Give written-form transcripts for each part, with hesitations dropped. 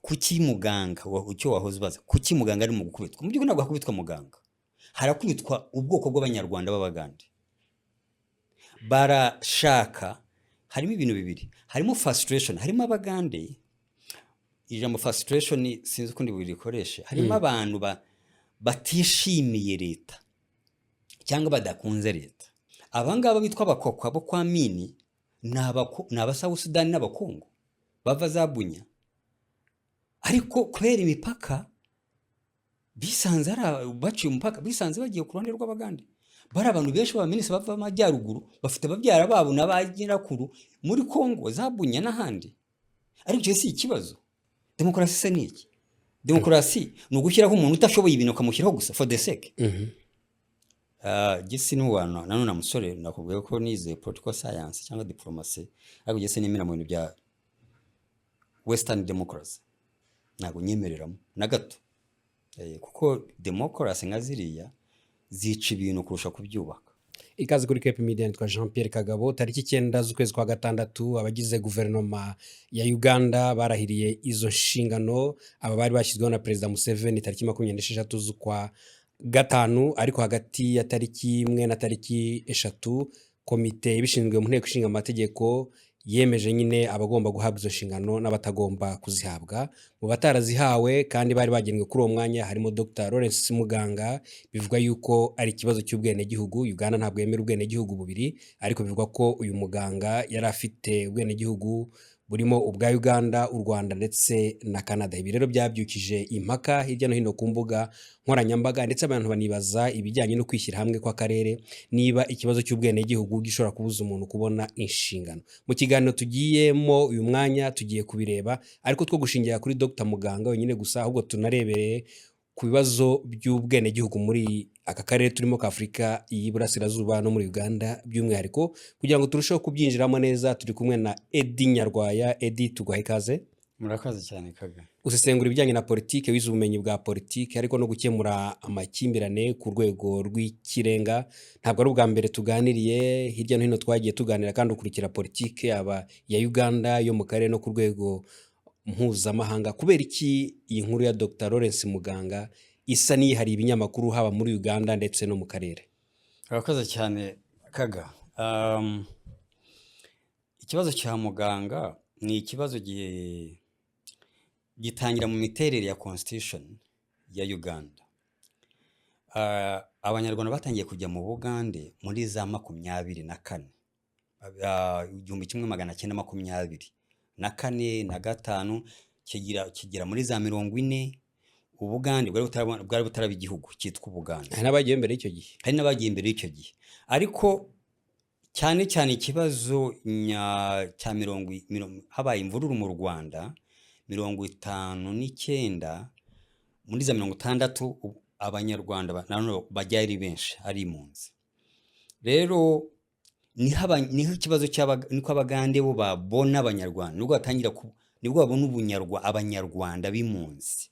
kuki muganga icyo wahoze ubaza kuki muganga ari mu gukubitwa? Mu by'ukuri ntabwo hakubitwa muganga, harakubitwa ubwoko bw'abanyarwanda b'abagande. Barashaka, harimo ibintu bibiri, harimo frustration, harimo abagande. Ijambo frustration sinzi uko ndibirikoreshe. Harimo abantu batishimiye leta cyangwa badakunze leta. Abangaba bitwa abakokwa bo kwa Mini ni abasaba Sudani n'abakongo bava za Bunya, ariko kubera imipaka bisanze baciye umupaka, bisanze bagiye ku ruhande rw'abagande. Bari abantu benshi b'abaminisitiri bava amajyaruguru bafite ababyara babo n'abagirakuru muri Kongo za Bunya n'ahandi. Ariko icyo si ikibazo. Demokarasi se ni iki? Demokarasi ni ugushyiraho umuntu utashoboye ibintu ukamushyiraho gusa for the sake. Gisi n'uwana nanone musore nakubwiye ko nize political science cyangwa diplomacy, ariko gisi nemera mu bintu bya western democracy ntabwo nyemereramo na gato, kuko democracy nka ziriya zica ibintu kurusha kubyubaka. Ikaze kuri Cape Media, nitwa Jean Pierre Kagabo. Tariki 9 z'ukwezi kwa gatandatu abagize guverinoma ya Uganda barahiriye izo nshingano. Aba bari bashyizweho na Perezida Museveni tariki 26 z'ukwa gatanu, ariko hagati ya tariki 1 na tariki 3 komite ibishinzwe mu nteko ishinga amategeko yemeje nyine abagomba guhabwa izo nshingano n'abatagomba kuzihabwa. Mu batarazihawe kandi bari bagenwe kuri uwo mwanya harimo Dr. Lawrence Muganga. Bivuga yuko ari ikibazo cy'ubwene gihugu. Uganda ntabwo yemera ubwene gihugu bubiri, ariko bivuga ko uyu muganga yari afite ubwene gihugu burimo ubwa Uganda, u Rwanda ndetse na Canada. Ibi rero byabyukije impaka hirya no hino ku mbuga nkoranyambaga, ndetse abantu banibaza ibijyanye no kwishyira hamwe kw'akarere, niba ikibazo cy'ubwene gihugu gishobora kubuza umuntu kubona inshingano. Mu kiganiro tugiyemo uyu mwanya tugiye kubireba, ariko two gushingira kuri Dr. Muganga wenyine gusa, ahubwo tunarebereye ku bibazo by'ubwene gihugu muri aka karere turimo ka Afurika y'Iburasirazuba no muri Uganda by'umwihariko. Kugira ngo turusheho kubyinjiramo neza, turi kumwe na Eddie Nyarwaya. Eddie, tuguhaye ikaze. Murakaze cyane Kaga. Usesengura ibijyanye na politike, wize ubumenyi bwa politike ariko no gukemura amakimbirane ku rwego rw'ikirenga. Ntabwo ari ubwa mbere tuganiriye, hirya no hino twagiye tuganira kandi ukurikira politike yaba ya Uganda, yo mu karere no ku rwego mpuzamahanga. Kubera iki iyi nkuru ya Dr. Lawrence Muganga isa n'ihari ibinyamakuru haba muri Uganda ndetse no mu karere? Murakaze cyane Kaga. Ikibazo cya Muganga ni ikibazo gitangira mu miterere ya constitution ya Uganda. Abanyarwanda batangiye kujya mu Bugande muri za 24 1924 na 5 kigira muri za 40. Ubugande bwari butaraba igihugu cyitwa Ubugande. Hari n'abagiye mbere y'icyo gihe. Hari n'abagiye mbere y'icyo gihe. Ariko cyane ikibazo cya habaye imvururu mu Rwanda 59 muri za 60 abanyarwanda nanone bajya ari benshi ari impunzi. Rero niho ikibazo niko abagande bo babona abanyarwanda, nubwo batangira nibwo babona abanyarwanda b'impunzi.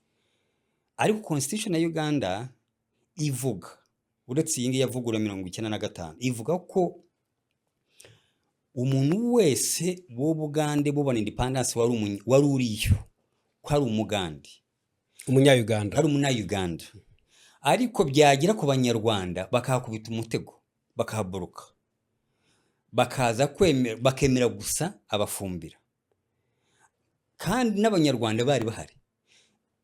Ariko constitution ya Uganda ivuga, uretse iyi ngiyi yavugura 95, ivuga ko umuntu wese wo Bugande bubona independence wari uriyo ko ari umugande, umunya-Uganda, ari umunya-Uganda. Ariko byagira ku banyarwanda bakakubita umutego, bakahaburuka, bakaza bakemera gusa abafumbira. Kandi n'abanyarwanda bari bahari.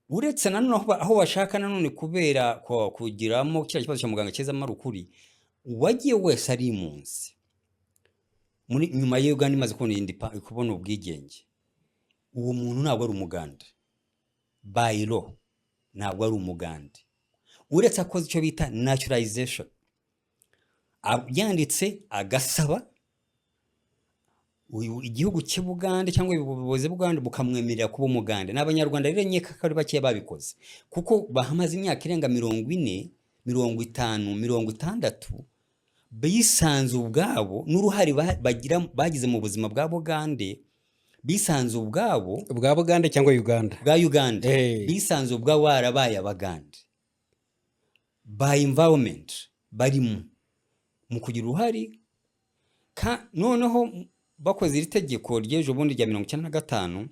Uretse nanone aho bashaka nanone kubera kugiramo kiriya kibazo cya Muganga cyeza marukuri, uwagiye wese ari impunzi muri nyuma ya Uganda imaze kubona ubwigenge, uwo muntu ntabwo ari umuganda by law, ntabwo ari umuganda. Uretse akoze icyo bita naturalization, yanditse agasaba igihugu cy'Ubugande cyangwa ubuyobozi bw'Ubugande bukamwemerera kuba umugande. N'abanyarwanda rero nyeka kari bake babikoze, kuko bahamaze imyaka irenga 40, 50, 60 bisanze ubwabo n'uruhari bagize mu buzima bwa Bugande, bisanze ubwabo bwa Bugande cyangwa Uganda, bwa Uganda, bisanze ubwabo barabaye abagande by environment, bari mu kugira uruhari. Noneho bakoze iri tegeko ry'ejo bundi rya 95,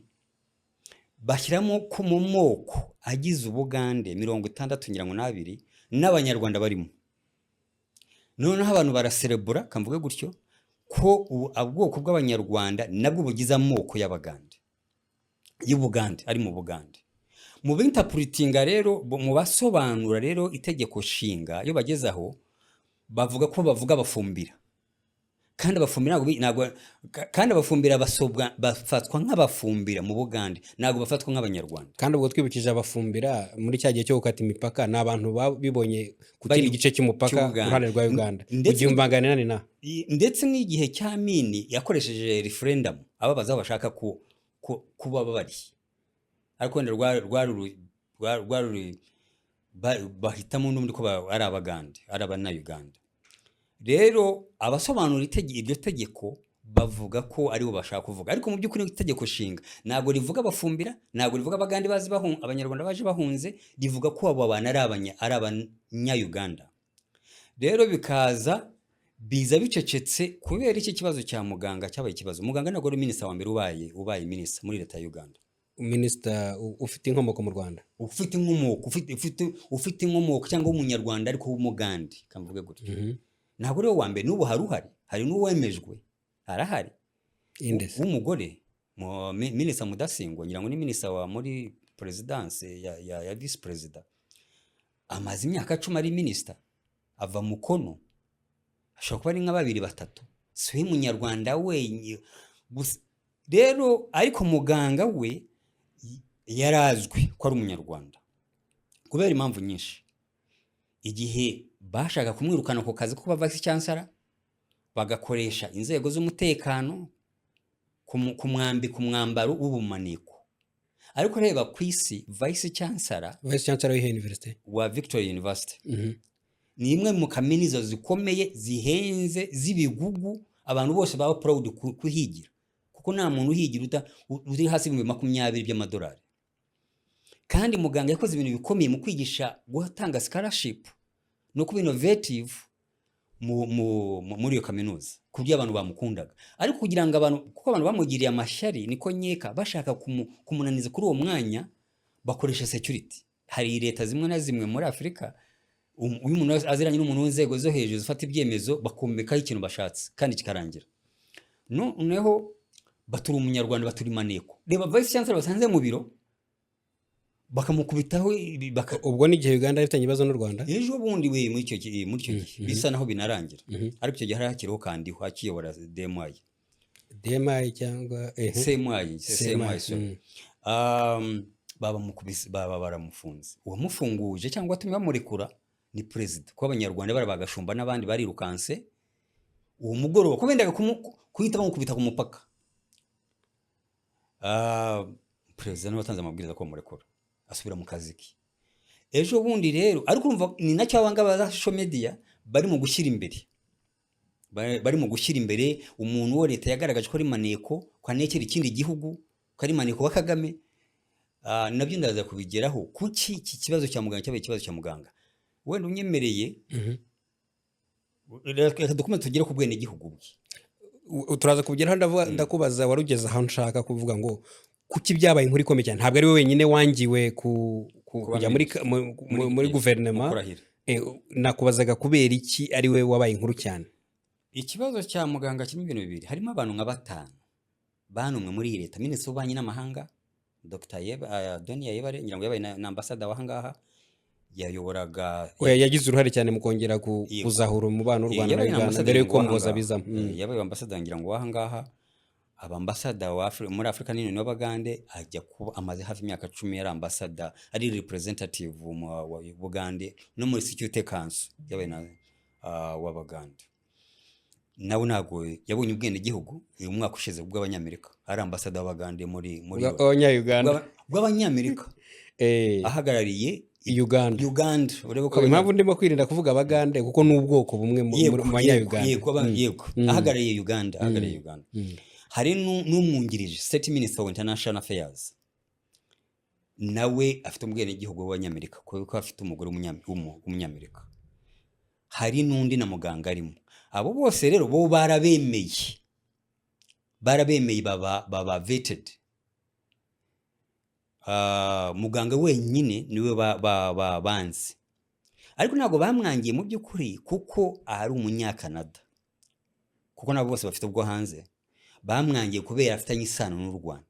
bashyiramo ko mu moko agize Ubugande 60 ngira ngo n'abiri n'abanyarwanda barimo. Noneho abantu baraserebura kamvuge gutyo ko ubwoko bw'abanyarwanda nabwo bugize amoko y'Abagande y'Ubugande ari mu Bugande. Mu binterpretinga rero mu basobanura rero itegeko nshinga iyo bagezaho bavuga ko bavuga abafumbira, kandi abafumbira kandi abafumbira bafatwa nk'abafumbira mu Bugande, ntabwo bafatwa nk'abanyarwanda. kandi ubwo twibukije abafumbira muri cya gihe cyo gukata imipaka ni abantu bibonye ku kindi gice cy'umupaka uruhande rwa Uganda mu 1980 ndetse n'igihe cya Mini yakoresheje referendum ababaza aho bashaka kuba bari, ariko wenda bahitamo n'undi ko ari Abagande ari Abanya-Uganda. Rero abasobanura iryo tegeko bavuga ko aribo bashaka kuvuga, ariko mu by'ukuri itegeko nshinga ntabwo rivuga abafumbira, ntabwo rivuga Abagande abanyarwanda baje bahunze, rivuga ko abo bantu ari Abanya-Uganda. Rero biza bicecetse kubera iki kibazo cya Muganga cyabaye ikibazo. Muganga ntabwo ari minisita wa mbere ubaye minisita muri leta ya Uganda, minisita ufite inkomoko mu Rwanda, ufite inkomoko cyangwa umunyarwanda ariko w'Umugande kamvuge gutyo. Ntabwo rero wa mbere, n'ubu hari n'uwemejwe arahari w'umugore minisita Mudasingwa, ngira ngo ni minisita wa muri presidence ya vice president, amaze imyaka 10 ari minisita, ava Mukono, ashobora kuba ari nka 2-3, si we munyarwanda we gusa. Rero ariko Muganga we yarazwi ko ari umunyarwanda kubera impamvu nyinshi. Igihe bashaka kumwirukana ku kazi kuba vice chancellor, bagakoresha inzego z'umutekano kumwambika umwambaro w'ubumaniko. Ariko reba ku isi vice chancellor w'ihe university wa Victoria University ni imwe mu kaminuza zikomeye zihenze z'ibigugu, abantu bose baba proud kuhigira, kuko nta muntu uhigira uri hasi $20,000 by'amadolari. Kandi Muganga yakoze ibintu bikomeye mu kwigisha gutanga scholarship no kuba innovative muri iyo kaminuza, kuburyo abantu bamukundaga. Ariko kugira ngo kuko abantu bamugiriye amashyari niko nkeka, bashaka kumunaniza kuri uwo mwanya, bakoresha security. Hari leta zimwe na zimwe muri Afurika uyu umuntu aziranye n'umuntu w'inzego zo hejuru zifata ibyemezo, bakomekaho ikintu bashatse kandi kikarangira. Noneho batura umunyarwanda, batura maneko. Reba vice chancellor basanze mu biro bakamukubitaho. Ubwo ni igihe Uganda ifitanye ibibazo n'u Rwanda, ejo bundi we muri icyo gihe bisa naho binarangira. Ariko icyo gihe hari hakiriho kandi hakiyobora DMI cyangwa CMI baba baramufunze. Uwamufunguje cyangwa atumye bamurekura ni president, ko abanyarwanda barabagashumba n'abandi barirukanse uwo mugoroba ko bendaga kuhita bamukubita ku mupaka. President watanze amabwiriza ko bamurekura asubira mu kazi ke. Ejo bundi rero ariko urumva ni nacyo abangaba za social media bari mu gushyira imbere umuntu wo leta yagaragaje ko ari maneko, kwanekera ikindi gihugu, ko ari maneko wa Kagame. Nabyo ndaza kubigeraho kuki iki kibazo cya Muganga cyabaye ikibazo cya Muganga. Wenda unyemereye reka dukomeze tugere ku bwene gihugu bwe, turaza kubigeraho. Ndakubaza warugeze aho nshaka kuvuga ngo kuki byabaye inkuru ikomeye cyane. Ntabwo ari we wenyine wangiwe kujya muri guverinoma, nakubazaga kubera iki ari we wabaye inkuru cyane. Ikibazo cya Muganga kirimo ibintu bibiri. Harimo abantu nka 5 banumwe muri iyi leta, minisitiri w'ububanyi n'amahanga Dr. Donia Yebare, ngira ngo yabaye na ambassador wahangaha, yayoboraga yagize uruhare cyane mu kongera kuzahura umubano w'u Rwanda na Uganda mbere yuko muhoza bizamo. Yabaye ambassador ngira ngo wahangaha, abambasada muri Africa Union n'Abagande, ajya kuba amaze hafi imyaka 10 yari ambassador, ari representative wa Bugande no muri Security Council yabaye na w'Abagande. Nawe ntabwo yabonye ubwene gihugu uyu mwaka ushize bw'Abanyamerika, ari ambassador w'Abagande muri Abanya-Uganda bw'Abanyamerika ahagarariye Uganda. Urebe ko impamvu ndimo kwirinda kuvuga Abagande kuko n'ubwoko bumwe mu Banya-Uganda. Yego ahagarariye Uganda, hari n'umwungirije State Minister of International Affairs, nawe afite ubwene gihugu w'Abanyamerika kuko afite umugore w'Umunyamerika. Hari n'undi na Muganga arimo. Abo bose rero bo barabemeye baba vetted. muganga wenyine niwe banzi, ariko ntabwo bamwangiye mu by'ukuri kuko ari umunyakanada, kuko nabo bose bafite ubwo hanze, bamwangiye kubera afitanye isano n'u Rwanda.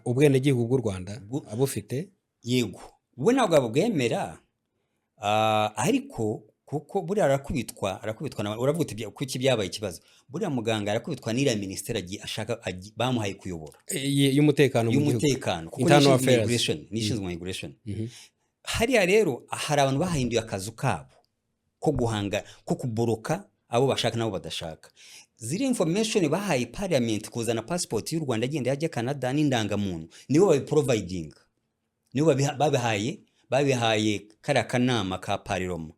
ubwenegihugu bw'u Rwanda abufite, yego we ntabwo abwemera, ariko kuko buriya arakubitwa uravuga uti kuki byabaye ikibazo, buriya muganga arakubitwa n'iriya minisiteri ashaka bamuhaye kuyobora y'umutekano kuko nishinzwe migration. Hariya rero hari abantu bahinduye akazu kabo ko guhanga, ko kuboroka abo bashaka nabo badashaka. Ziri information bahaye parliament kuzana passport y'u Rwanda agenda yajya Canada n'indangamuntu, nibo babiproviding, nibo babihaye kariya kanama ka pariroma.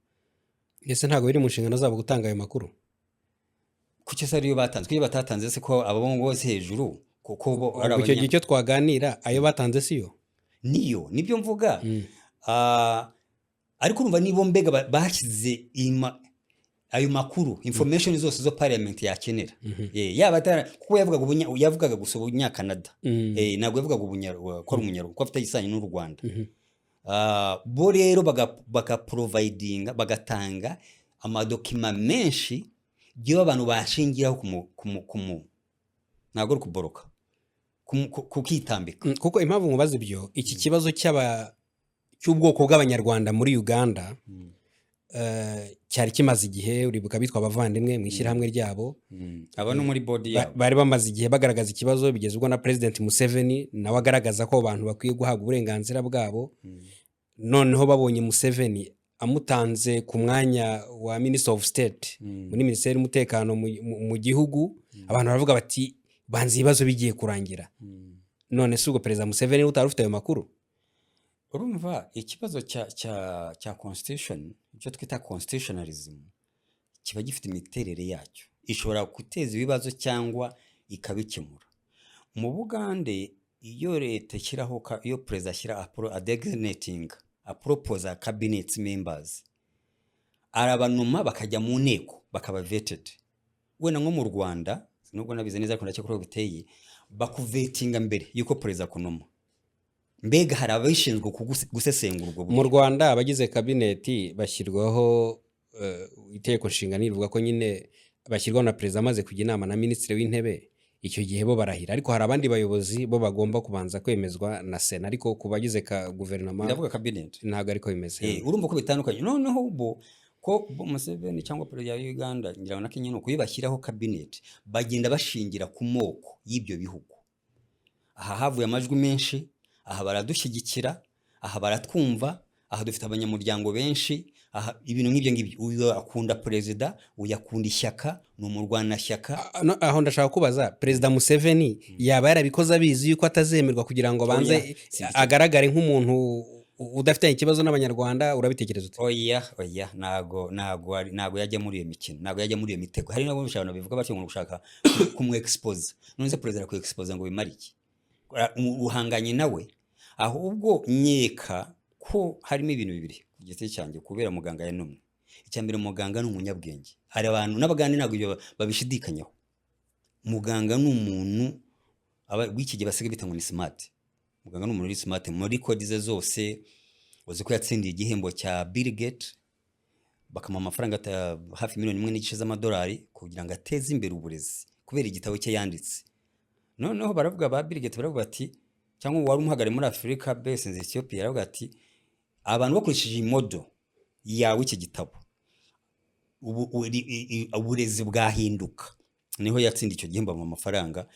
Ese ntabwo biri mu nshingano zabo gutanga ayo makuru? Kuki se ariyo batanze? Kuki batatanze se ko abo bose hejuru kuko bo ari icyo gihe cyo twaganira ayo batanze siyo? Niyo nibyo mvuga. Ariko urumva nibo mbega bashyize ayo makuru information zose zo parliament yakenera. Yaba kuko yavugaga gusa ubunyakanada, ntabwo yavugaga ko ari umunyarwanda, ko afite isano n'u Rwanda. Bo rero bagaprovidinga, bagatanga amadokima menshi byo abantu bashingiraho ntabwo ari kuboroka, kukitambika. Kuko impamvu mubaza ibyo, iki kibazo cy'ubwoko bw'abanyarwanda muri Uganda cyari kimaze igihe, uribuka bitwa abavandimwe mu ishyirahamwe ryabo, aba no muri body yabo bari bamaze igihe bagaragaza ikibazo, bigezweho na President Museveni nawe agaragaza ko abantu bakwiye guhabwa uburenganzira bwabo. Noneho babonye Museveni amutanze ku mwanya wa Minister of State muri Minisiteri y'Umutekano mu gihugu, abantu baravuga bati banze ibibazo bigiye kurangira. None se ubwo Perezida Museveni utari ufite ayo makuru? Urumva ikibazo cya constitution, icyo twita constitutionalism, kiba gifite imiterere yacyo, ishobora guteza ibibazo cyangwa ikabikemura. Mu Bugande iyo leta ishyiraho, iyo perezida ashyira designating propose cabinet members, arabanuma bakajya mu nteko bakaba vetted. Wena nko mu Rwanda nubwo nabize neza ko ndacyo biteye, bakuvetinga mbere yuko perezida kunuma. Mbega hari abashinzwe gusesengura ubwo. Mu Rwanda abagize kabineti bashyirwaho iteko nshinga nivuga ko nyine bashyirwaho na perezida amaze kujya inama na minisitiri w'intebe, icyo gihe bo barahira. Ariko hari abandi bayobozi bo bagomba kubanza kwemezwa na Sena, ariko ku bagize guverinoma ndavuga cabinet ntabwo ariko bimeze. Urumva ko bitandukanye. Noneho ubu ko Museveni cyangwa perezida ya Uganda ngira na Kenya nuko bashyiraho cabinet bagenda bashingira ku moko y'ibyo bihugu. Aha havuye amajwi menshi, aha baradushyigikira, aha baratwumva, aha dufite abanyamuryango benshi, aha ibintu nk'ibyo ngibyo. Uyu akunda perezida, uyu akunda ishyaka, ni umurwanashyaka. Aho ndashaka kubaza, Perezida Museveni yaba yarabikoze abizi yuko atazemerwa kugira ngo banze agaragare nk'umuntu udafite ikibazo n'abanyarwanda, urabitekereza ute? Oya, nago yajya muri iyo mikino, nago yajya muri iyo mitego. Hari nabo bishaka bivuga batyo ngo gushaka kumwexpose. None se perezida ko expose ngo bimara iki? Uhanganye nawe, ahubwo nyeka ko harimo ibintu bibiri ku giti cyanjye kubera muganga yanumwe. Icyambere, muganga ni umunyabwenge. Hari abantu n'abagande ntabwo ibyo babishidikanyaho. Muganga ni umuntu w'iki gihe basigaye bita ngo ni smart. Muganga ni umuntu uri smart muri kodi ze zose. Uzi ko yatsindiye igihembo cya Bill Gates, bakamuha amafaranga hafi $1.5 million kugira ngo ateze imbere uburezi kubera igitabo cye yanditse. Noneho baravuga ba Bill Gates baravuga ati, cyangwa wari umuhagare muri Africa based in Ethiopia, baravuga ati abantu bakurikije imodo yawe iki gitabo uburezi bwahinduka. Niho yatsinda icyo gihembo mu mafaranga.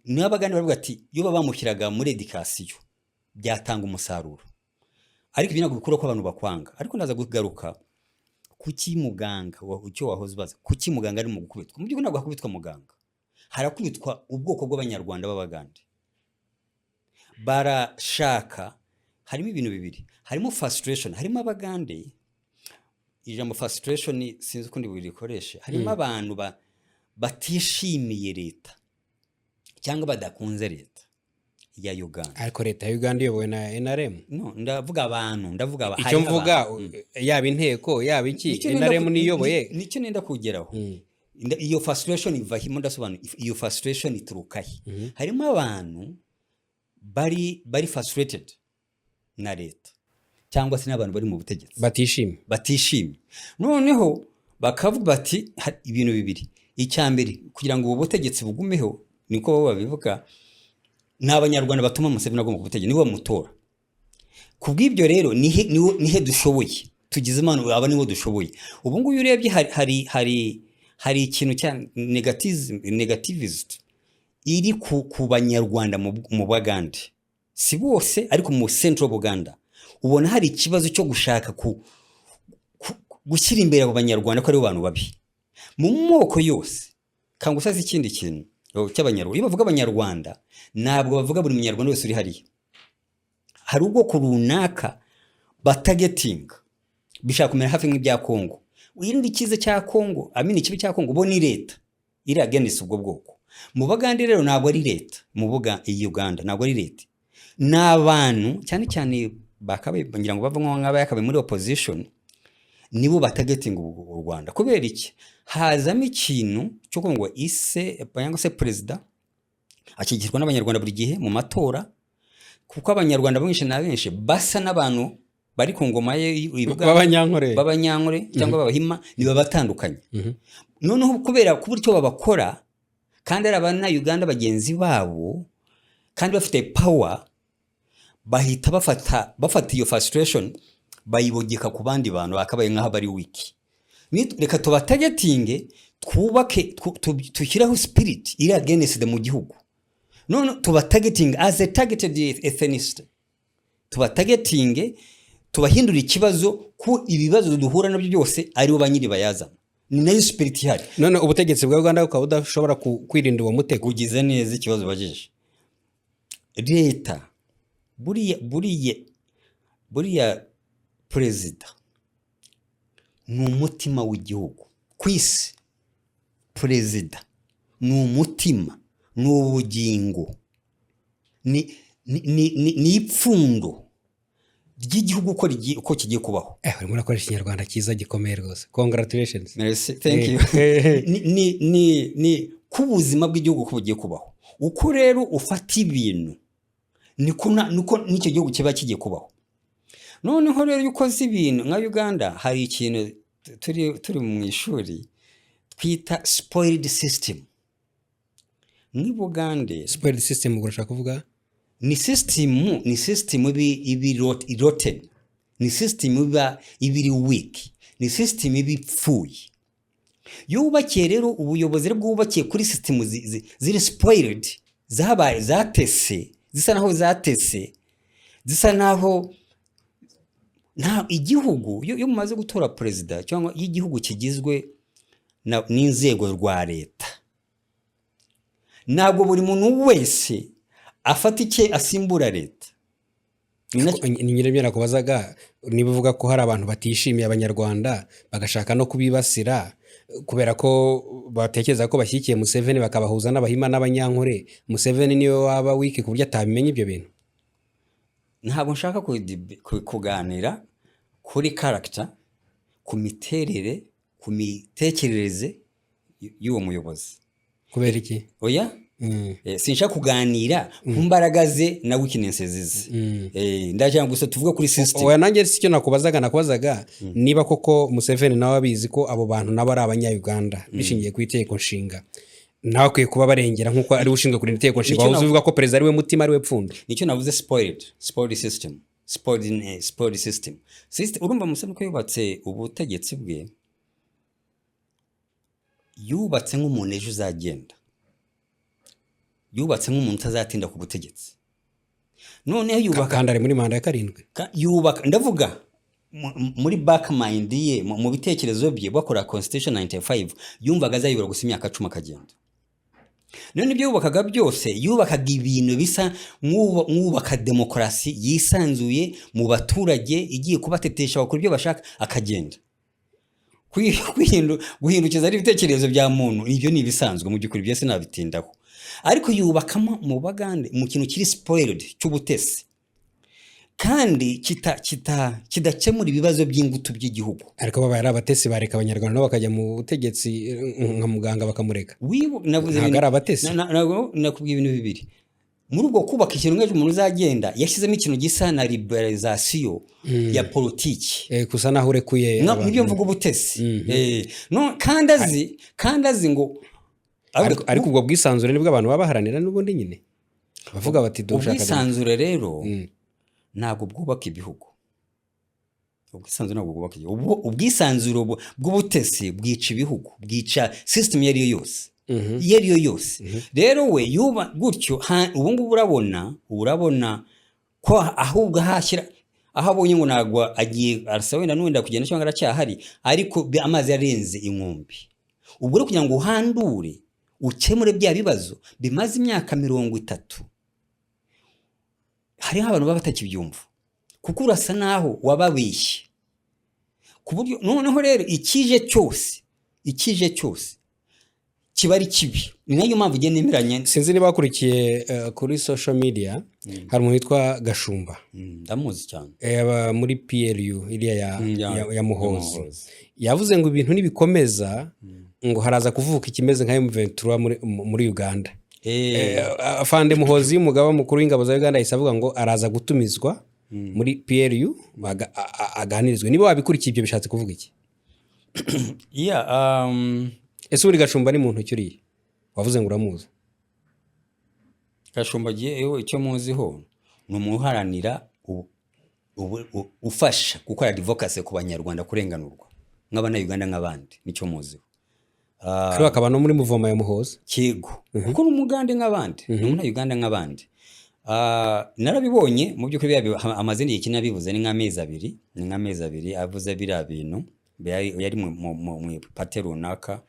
N'abagani baravuga ati iyo babamushyiraga muri education byatanga umusaruro. Ariko ibyo ntabwo bikura ko abantu bakwanga. Ariko ndaza kugaruka kuki muganga icyo wahoze baza, kuki muganga ari mu gukubitwa. Mu by'ukuri ntabwo hakubitwa muganga, harakubitwa ubwoko bw'abanyarwanda b'abagande. Barashaka, harimo ibintu bibiri, harimo frustration, harimo abagande. Ijambo frustration sinzi uko ndibirikoreshe. Harimo abantu batishimiye leta cyangwa badakunze leta ya Uganda. Ariko leta ya Uganda iyobowe na NRM. No, ndavuga abantu, icyo mvuga yaba inteko yaba iki, NRM niyoboye. Nicyo nenda kugeraho. Iyo frustration iva himo, ndasobanura iyo frustration ituruka he. Harimo abantu bari frustrated na leta cyangwa se n'abantu bari mu butegetsi batishimye noneho bakavuga bati ibintu bibiri. Icya mbere kugira ngo ubu butegetsi bugumeho niko bo babivuga, ni abanyarwanda batuma Museveni agomba kubutegetsi, nibo bamutora. Kubw'ibyo rero nihe dushoboye, tugize imana aba nibo dushoboye. Ubu ngubu urebye hari ikintu cya negativist iri ku banyarwanda mu Bagande, si bose ariko mu Central Buganda ubona hari ikibazo cyo gushaka gushyira imbere abo banyarwanda ko ari bantu babi mu moko yose. Kanga usaze ikindi kintu cy'abanyarwanda, iyo bavuga abanyarwanda ntabwo bavuga buri munyarwanda wese uri hariya. Hari ubwoko runaka batagetinga bishaka kumera hafi nk'ibya Kongo. Irindi kize cya Kongo, ikibi cya Kongo bo ni leta iri against ubwo bwoko. Mu Bagande rero ntabwo ari leta, mu Uganda ntabwo ari leta, n'abantu cyane cyane bakabaye ngira ngo bava nk'aba yakabaye muri opposition, nibo batagetinga u Rwanda. Kubera iki? Hazamo ikintu cyo ngo cyangwa se perezida akigirwa n'abanyarwanda buri gihe mu matora, kuko abanyarwanda benshi basa n'abantu bari ku ngoma ye b'abanyankore cyangwa b'abahima, niba batandukanye. Noneho kubera ku buryo babakora kandi ari abana Uganda bagenzi babo kandi bafite power, bahita bafata iyo frustration bayibogeka ku bandi bantu bakabaye nk'aho bari wiki. Reka tubatagetinge, twubake tushyireho spirit iri against mu gihugu. None tubatagetinge as a targeted ethnicity, tubatagetinge tubahindura ikibazo ku ibibazo duhura nabyo byose ari bo banyiri bayazana. Ni nayo spirit ihari. None ubutegetsi bwa Uganda ukaba udashobora kwirinda uwo mutego. Ugize neza ikibazo bajeje. Leta buriya perezida ni umutima w'igihugu ku isi. Perezida ni umutima, ni ubugingo, ni ipfundo ry'igihugu uko kigiye kubaho. Urimo urakoresha ikinyarwanda cyiza gikomeye rwose. Congratulations. Merci, thank you. Ni ku buzima bw'igihugu uko bugiye kubaho. Uko rero ufata ibintu niko n'icyo gihugu kiba kigiye kubaho. Noneho rero iyo ukoze ibintu nka Uganda, hari ikintu turi mu ishuri twita spoiled system. Ni Bugande spoiled system urashaka kuvuga ni system ibi rotten, ni system ibiri weak, ni system ibipfuye. Yubakiye rero ubuyobozi bwubakiye kuri system ziri spoiled, zabaye zatese, zisa naho nta igihugu iyo mumaze gutora perezida cyangwa igihugu kigizwe n'inzego rwa leta, ntabwo buri muntu wese afata icye asimbura leta. Ni nyirabyo nakubazaga niba uvuga ko hari abantu batishimiye abanyarwanda bagashaka no kubibasira kubera ko batekereza ko bashyikiye Museveni bakabahuza n'abahima n'abanyankore. Museveni niwe waba wiki ku buryo atabimenya ibyo bintu. Ntabwo nshaka kuganira kuri character, ku miterere, ku mitekerereze y'uwo muyobozi. Kubera iki? Oya, sinshaka kuganira ku mbaraga ze na weaknesses ze. Ndaje gusa tuvuga kuri system. Oya, nanjye sicyo nakubazaga niba koko Museveni nawe abizi ko abo bantu nabo ari abanya-Uganda bishingiye ku itegeko nshinga, nawe akwiye kuba barengera nk'uko ari ushinzwe kurinda itegeko nshinga. Wahoze uvuga ko perezida ari we mutima, ari we pfundo. Nicyo navuze spoiled system. Spoiled system. Urumva Museveni ko yubatse ubutegetsi bwe, yubatse nk'umuntu ejo uzagenda, yubatse nk'umuntu utazatinda ku butegetsi. Noneho yubaka kandi ari muri manda ya 7. Yubaka, ndavuga muri back mind ye, mu bitekerezo bye bakora Constitution 95, yumvaga azayobora gusa imyaka 10 akagenda. None ibyo yubakaga byose, yubakaga ibintu bisa mwubaka demokarasi yisanzuye mu baturage, igiye kubatetesha bakora ibyo bashaka akagenda. Guhindukiza ari ibitekerezo bya muntu, ibyo ni ibisanzwe mu byukuri byose nabitindaho. Ariko yubakamo mu Bagande mu kintu kiri spoiled cy'ubutesi, kandi kidakemura ibibazo by'ingutu by'igihugu. Ariko baba ari abatesi bareka abanyarwanda nabo bakajya mu butegetsi nka muganga bakamureka. Navuze ntabwo ari abatesi. Nakubwiye ibintu bibiri. muri ubwo kubaka ikintu nk'ejo umuntu uzagenda yashyizemo ikintu gisa na liberalization ya politiki kusa naho urekuye nibyo mvuga ubutesi no kandi azi ngo ariko ubwo bwisanzure nibwo abantu baba baharanira n'ubundi nyine bavuga bati dushaka ubwisanzure rero ntabwo bwubaka ibihugu. Ubwisanzure bw'ubutesi bwica ibihugu, bwica system iyo ariyo yose. Rero we yuba gutyo ubu ngubu urabona ko ahubwo hashyira aho abonye ngo nagwa agiye arasa wenda n'uwenda kugenda cyangwa aracyahari, ariko amazi yarenze inkombe. Ubwo kugira ngo uhandure ukemure bya bibazo bimaze imyaka 30, hariho abantu baba batakibyumva kuko urasa naho wababeshye ku buryo noneho rero ikije cyose kiba ari kibi. Ni nayo mpamvu ugenda nemeranya. Sinzi niba bakurikiye kuri social media hari umuntu witwa Gashumba, ndamuzi cyane, muri PLU iriya ya Muhozi, yavuze ngo ibintu nibikomeza ngo haraza kuvuka ikimeze nka M23 muri Uganda. Afande Muhozi umugaba mukuru w'ingabo za Uganda yisavuga ngo araza gutumizwa muri PLU aganirizwe. Niba wabikurikiye ibyo bishatse kuvuga iki? Ese uri Gashumba ni muntu cyuriye wavuze ngo uramuzi? Gashumba giye icyo muziho ni umuharanira ufasha gukora advocacy ku banyarwanda kurenganurwa nk'abana Uganda nk'abandi, nicyo muziho. Kuri akaba no muri muvoma ya Muhozi kigo kuko n'umugande nk'abandi n'umuna Uganda nk'abandi. Narabibonye mu by'ukuri amazina y'ikina bivuze ni nk'amezi abiri avuze bira bintu yari mu party runaka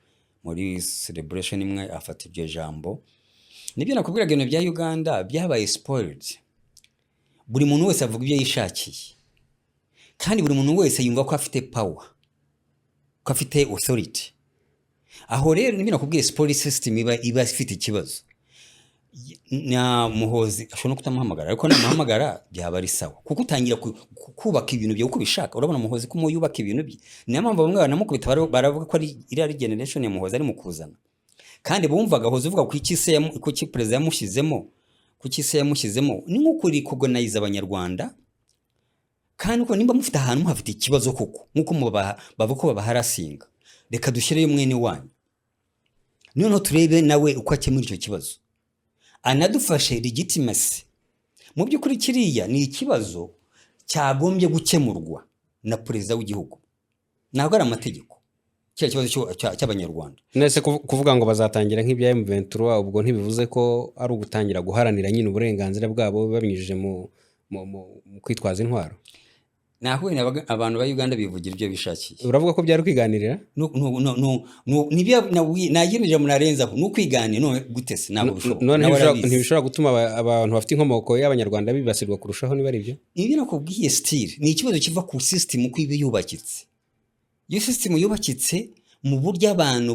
muri celebration imwe afata ibyo jambo. Nibyo nakubwira ibintu bya Uganda byabaye spoiled. Buri muntu wese avuga ibyo yishakiye kandi buri muntu wese yumva ko afite power, ko afite authority. Aho rero nibyo nakubwiye spoiled system iba ifite ikibazo. Na Muhozi ashobora no kutamuhamagara, ariko namuhamagara byaba ari sawa kuko utangira kubaka ibintu byo uko bishaka. Urabona Muhozi ko yubaka ibintu bye, niyo mpamvu bamwe banamukubita baravuga ko ari iri generation ya Muhozi ari mu kuzana, kandi bumvaga Hozi uvuga ku ikise ko president yamushyizemo, ku kise yamushyizemo ni nko kuri recognize abanyarwanda, kandi uko nimba mufite ahantu muhafite ikibazo koko nkuko bavuga ko babaharasinga, reka dushyireyo mwene wanyu noneho turebe nawe uko akemura icyo kibazo, anadufashe legitimacy. Mu by'ukuri kiriya ni ikibazo cyagombye gukemurwa na perezida w'igihugu, ntabwo ari amategeko. Cya kibazo cy'abanyarwanda nese kuvuga ngo bazatangira nk'ibya M23 ubwo ntibivuze ko ari ugutangira guharanira nyine uburenganzira bwabo babinyujije mu kwitwaza intwaro. Naho abantu ba Uganda bivugira ibyo bishakiye. Uravuga ko byari kwiganirira? Nibyo nayimirije munarenzaho no kwiganira no gutese ntabwo bishoboka. None ntibishobora gutuma abantu bafite inkomoko y'abanyarwanda bibasirwa kurushaho niba ari byo? Ibi nakubwiye still ni ikibazo kiva ku system uko ibe yubakitse. Iyo system yubakitse mu buryo abantu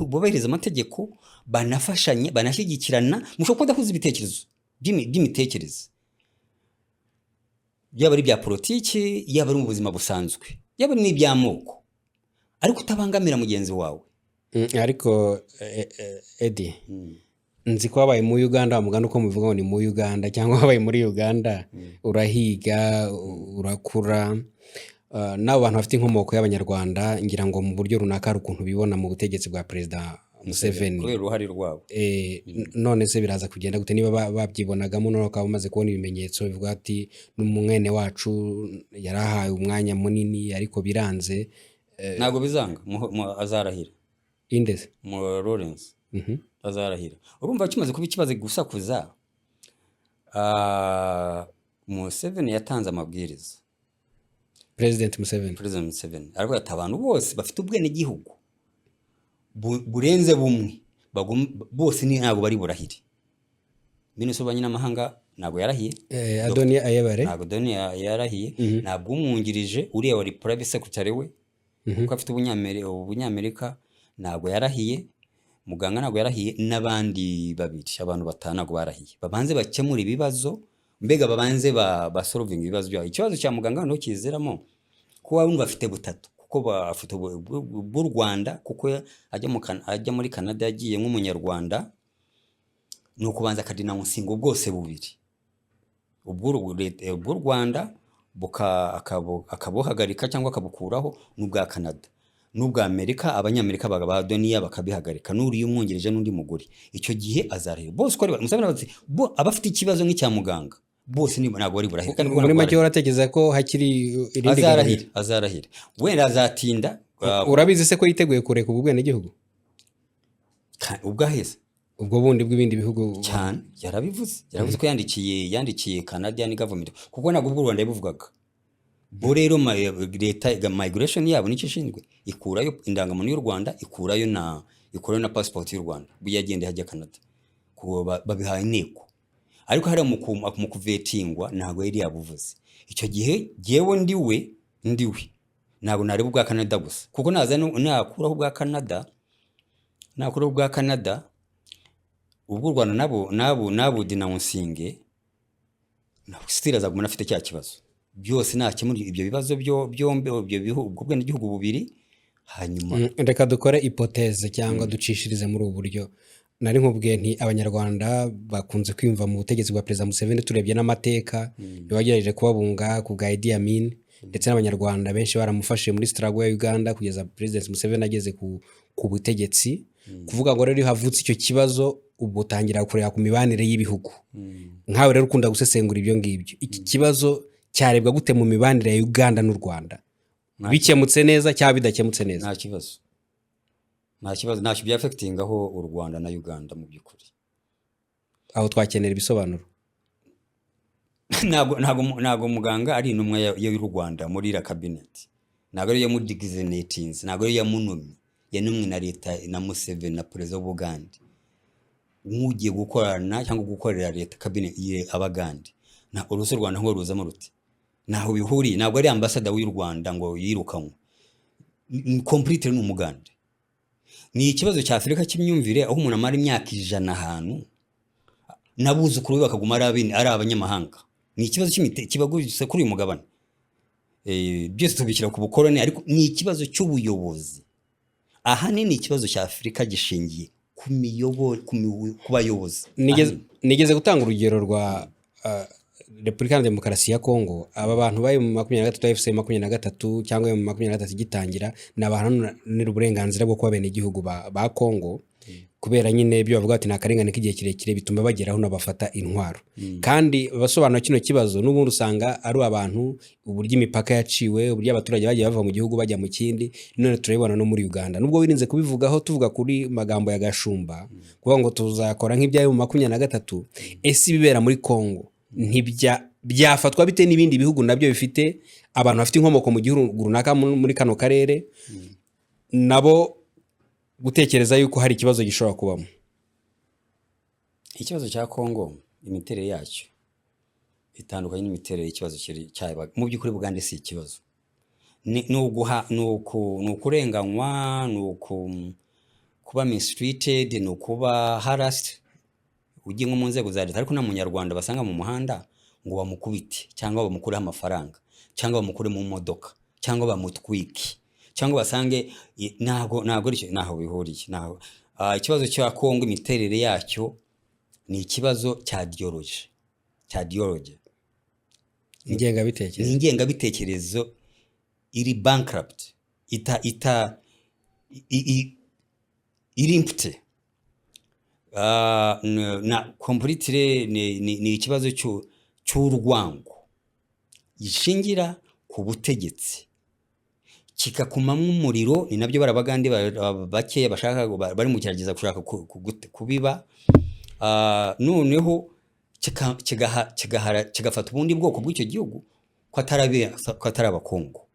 bubahiriza amategeko, banafashanye, banashyigikirana, mushobora kudahuza ibitekerezo by'imitekerereze, yaba ari bya politiki, yaba ari mu buzima busanzwe, yaba ari n'iby'amoko, ariko utabangamira mugenzi wawe. Ariko Eddie, nzi ko wabaye mu Uganda, wamugana uko mubivuga ngo ni mu Uganda cyangwa wabaye muri Uganda, urahiga, urakura, n'abo bantu bafite inkomoko y'abanyarwanda ngira ngo mu buryo runaka ari ukuntu bibona mu butegetsi bwa Perezida Museveni kubera uruhare rwabo. None se biraza kugenda gute niba babyibonagamo none bakaba bamaze kubona ibimenyetso bivuga ati n'umwene wacu yarahaye umwanya munini ariko biranze? Ntabwo bizanga azarahira. Indeze mu Lawrence azarahira. Urumva kimaze kuba ikibazo gusakuza. Museveni yatanze amabwiriza, President Museveni ariko abantu bose bafite ubwene gihugu burenze bumwe bose ni ntabwo bari burahire. Minisitiri w'Abanyamahanga ntabwo yarahiye, Adonia Ayebare ntabwo Adonia yarahiye, ntabwo umwungirije uriya wari private secretary we kuko afite ubunyamerika ntabwo yarahiye, muganga ntabwo yarahiye, n'abandi babiri abantu batanu ntabwo barahiye. Babanze bakemura ibibazo, mbega babanze basolving ibibazo byaho. Ikibazo cya muganga no kizeramo kuba wumva afite butatu kuko bafite b'u Rwanda, kuko ajya muri Canada yagiye nk'umunyarwanda, ni ukubanza akadinawunsinga bwose bubiri, ubw'u Rwanda akabuhagarika cyangwa akabukuraho, n'ubwa Canada n'ubwa Amerika, abanyamerika ba Doniya bakabihagarika, n'uriya umwungirije n'undi mugore. Icyo gihe azareba bose uko abafite ikibazo nk'icya muganga bose ntabwo bari burahira. Muri make uratekereza ko hakiri irindi garuriro? Azarahira wenda azatinda. Urabizi se ko yiteguye kureka ubwo bwenegihugu ubwaheze ubwo bundi bw'ibindi bihugu cyane? Yarabivuze ko yandikiye Canadian government, kuko ntabwo ubwo Rwanda yabivugaga. Bo rero leta migration yabo nicyo ishinzwe, ikurayo indangamuntu y'u Rwanda, ikurayo na passport y'u Rwanda, biyagende hajya Canada babihaye inteko. Ariko hari mu kuvetingwa ntabwo yari yabuvuze. Icyo gihe jewe ndiwe ntabwo nareba ubwa Canada gusa, kuko nakuraho ubwa Canada ubwo Rwanda nabo dinawunsinge, still azaguma afite cya kibazo. Byose nakemura ibyo bibazo byombi, ibyo bihugu bwene igihugu bubiri. Hanyuma reka dukore hypothèse cyangwa ducishirize muri ubu buryo. Nari nkubwiye nti abanyarwanda bakunze kwiyumva mu butegetsi bwa Perezida Museveni, turebye n'amateka yabagerageje kubabunga ku bwa Idi Amin, ndetse n'abanyarwanda benshi baramufashe muri struggle ya Uganda kugeza President Museveni ageze ku butegetsi. Kuvuga ngo rero havutse icyo kibazo, ubwo utangira kureba ku mibanire y'ibihugu. Nkawe rero ukunda gusesengura ibyo ngibyo, iki kibazo cyarebwa gute mu mibanire ya Uganda n'u Rwanda? Bikemutse neza cyangwa bidakemutse neza? Nta kibazo ntacyo bya affecting aho u Rwanda na Uganda mu by'ukuri. Aho twakenera ibisobanuro. Ntago muganga ari intumwa y'u Rwanda muri la cabinet, ntago ari muri designations, ntago ari yamunumye, yanumwe na leta na Museveni na Perezida w'Ubugande. Nk'ugiye gukorana cyangwa gukorera leta cabinet Abagande, na uruso Rwanda ngo ruzamo ruti naho bihuri, ntabwo ari ambassador w'u Rwanda ngo yirukanwe completely n'Umugande. Ni ikibazo cya Afurika cy'imyumvire, aho umuntu amara imyaka 100 ahantu nabuzukuru be bakaguma ari abanyamahanga. Ni ikibazo kibagurutse kuri uyu mugabane. Byose tubikira ku bukoroni, ariko ni ikibazo cy'ubuyobozi. Ahanini ikibazo cya Afurika gishingiye ku bayobozi. Nigeze gutanga urugero rwa Repubulika ya Demokarasi ya Kongo. Aba bantu bari mu 23 FC 23 cyangwa mu 23 gitangira, n'abantu n'uburenganzira bwo kuba bene igihugu ba Kongo, kubera nyine ibyo bavuga ati nakarengane k'igihe kirekire bituma bageraho nabafata intwaro. Kandi basobanura kino kibazo n'ubundi usanga ari abantu, uburyo imipaka yaciwe, uburyo abaturage bagiye bava mu gihugu bajya mu kindi, none turabibona no muri Uganda. Nubwo wirinze kubivugaho tuvuga kuri magambo ya Gashumba kuvuga ngo tuzakora nk'ibyayo mu 23, ese bibera muri Kongo byafatwa bite n'ibindi bihugu nabyo bifite abantu bafite inkomoko mu gihugu runaka muri kano karere, nabo gutekereza yuko hari ikibazo gishobora kubamo? Ikibazo cya Kongo imiterere yacyo itandukanye n'imiterere y'ikibazo cyabaga mu by'ukuri. Bugande si ikibazo, ni ukurenganywa, ni kuba mistreated, ni kuba harassed. Ugiye nko mu nzego za leta, ariko nta munyarwanda basanga mu muhanda ngo bamukubite cyangwa bamukureho amafaranga cyangwa bamukure mu modoka cyangwa bamutwike cyangwa basange. Naho bihuriye. Ikibazo cya Kongo imiterere yacyo ni ikibazo cya ideology, ingengabitekerezo iri bankrupt, iri impute. Na completely ni ikibazo cy'urwango gishingira ku butegetsi, kikakumamwa umuriro. Ni nabyo barabagande bake bashaka bari mu kirageza gushaka kubiba. Noneho kigafata ubundi bwoko bw'icyo gihugu ko atari Abakongo.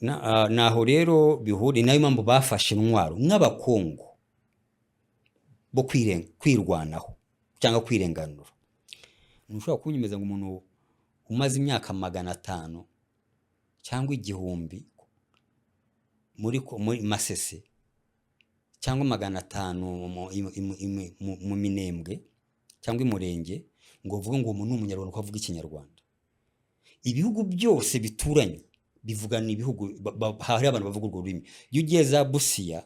Naho rero bihuri, nayo mpamvu bafashe intwaro n'Abakongo bo kwirwanaho cyangwa kwirenganura. Ntushobora kunyemeza ngo umuntu umaze imyaka 500 cyangwa 1000 muri Masese cyangwa 500 mu Minembwe cyangwa Imurenge ngo uvuge ngo umuntu n'umunyarwanda ko avuga Ikinyarwanda. Ibihugu byose bituranye bivugana, ibihugu hari abantu bavuga urwo rurimi. Iyo ugiye za Busia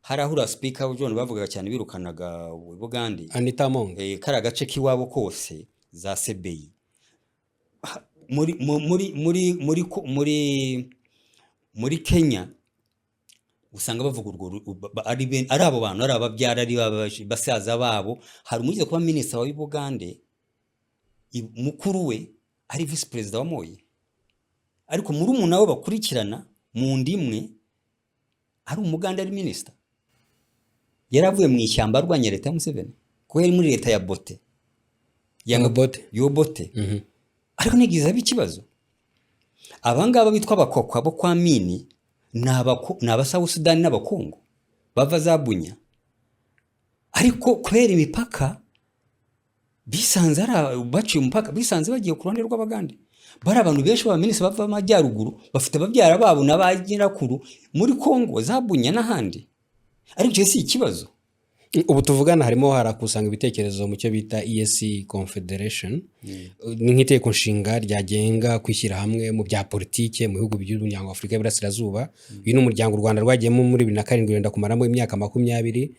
hari ahura speaker John bavugaga cyane birukanaga Bugande Anita Among kari agace k'iwabo kose za CBI muri muri muri muri muri muri Kenya usanga bavuga urwo ari abo bantu ari ababyara ari basaza babo. Hari umugize kuba minister wa Bugande mukuru we ari vice president wa Moi, ariko muri umuntu we bakurikirana mu ndimwe ari umuganda ari minister. Yaravuye mu ishyamba arwanya leta ya Museveni ko yari muri leta ya Bote yanga Bote yo Bote ariko nigize ikibazo. Abangaba bitwa abakokwa bo kwa Mini naba South Sudan n'abakongo bava za Bunya, ariko kubera imipaka bisanze baciye umupaka bisanze bagiye ku ruhande rw'Abagande. Bari abantu benshi ba minisitiri bava amajyaruguru bafite ababyara babo n'abagirakuru muri Kongo za Bunya n'ahandi, ariko cyo si ikibazo. Ubu tuvugana harimo harakusanga ibitekerezo mu cyo bita EAC Confederation, ni nk'iteko nshinga ryagenga kwishyira hamwe mu bya politike mu bihugu by'umuryango wa Afurika y'Iburasirazuba. Uyu ni umuryango u Rwanda rwagiyemo muri 2007 wenda kumaramo imyaka 20.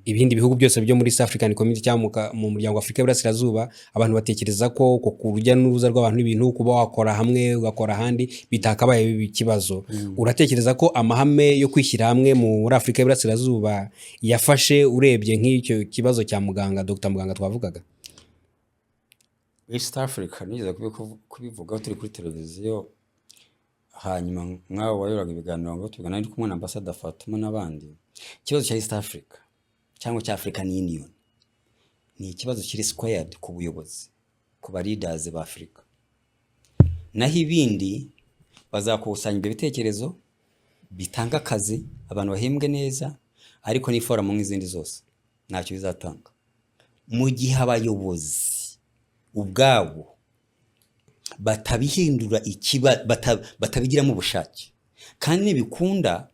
Ibindi bihugu byose byo muri East African Community cyangwa mu muryango wa Afurika y'Iburasirazuba abantu batekereza ko kurujya n'uruza rw'abantu n'ibintu kuba wakora hamwe ugakora handi bitakabaye ikibazo. Uratekereza ko amahame yo kwishyira hamwe muri Afurika y'Iburasirazuba yafashe urebye nk'icyo kibazo cya muganga Dr. Muganga twavugaga? East Africa niza kubivuga turi kuri televiziyo, hanyuma mwawe wayoraga ibiganiro ngo tugana ari kumwe na Ambassador Fatuma n'abandi. Ikibazo cya East Africa cyangwa cya African Union ni ikibazo kiri squared ku buyobozi, ku ba leaders ba Africa. Naho ibindi bazakusanya ibitekerezo bitanga akazi abantu bahembwe neza, ariko ni forum nk'izindi zose ntacyo bizatanga mu gihe abayobozi ubwabo batabihindura batabigiramo ubushake. Kandi nibikunda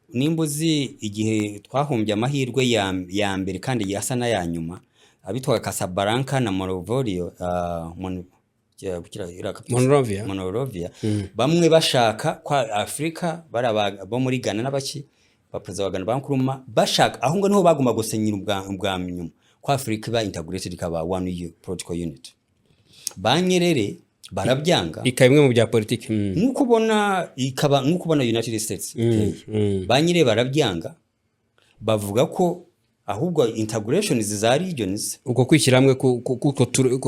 nimbuzi igihe twahombye amahirwe ya mbere kandi yasa na ya nyuma abitwa Casablanca na Monrovia bamwe bashaka kwa Afrika bo muri Ghana n'abaki ba president wa Ghana bankuruma bashaka aho ngo niho bagomba gusenyira ubwa nyuma kwa Afrika ba integrated kaba one protocol unit. Banyerere barabyanga ikabimwe mu bya politiki nkuko ubona United States banyerere barabyanga bavuga ko ahubwo integration za regions uko kwishyira hamwe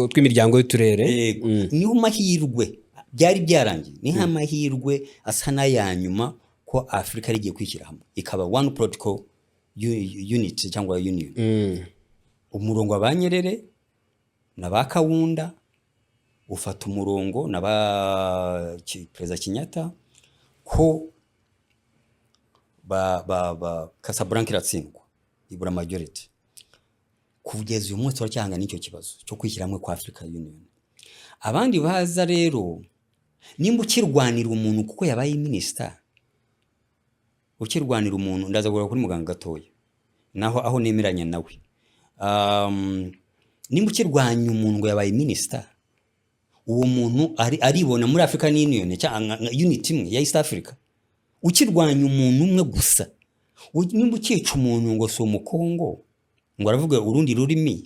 tw'imiryango y'uturere niho mahirwe byari byarangiye, ni amahirwe asa na ya nyuma ko Afrika rigiye kwishyira hamwe ikaba one protocol unit cyangwa union. Umurongo wabanyerere na bakawunda ufata umurongo na ba Perezida Kenyatta ko ba Casablanca iratsindwa ibura majority. Kugeza uyu munsi turacyanga n'icyo kibazo cyo kwishyira hamwe kwa Africa Union. Abandi baza rero nimba ukirwanira umuntu kuko yabaye minister, ukirwanira umuntu ndaza gura kuri muganga gatoya naho aho nemeranya nawe. Nimba ukirwanya umuntu ngo yabaye minister, uwo muntu aribona muri African Union cyangwa unit imwe ya East Africa. Ukirwanya umuntu umwe gusa, nimba ukica umuntu ngo so umukongo ngo aravuga urundi rurimi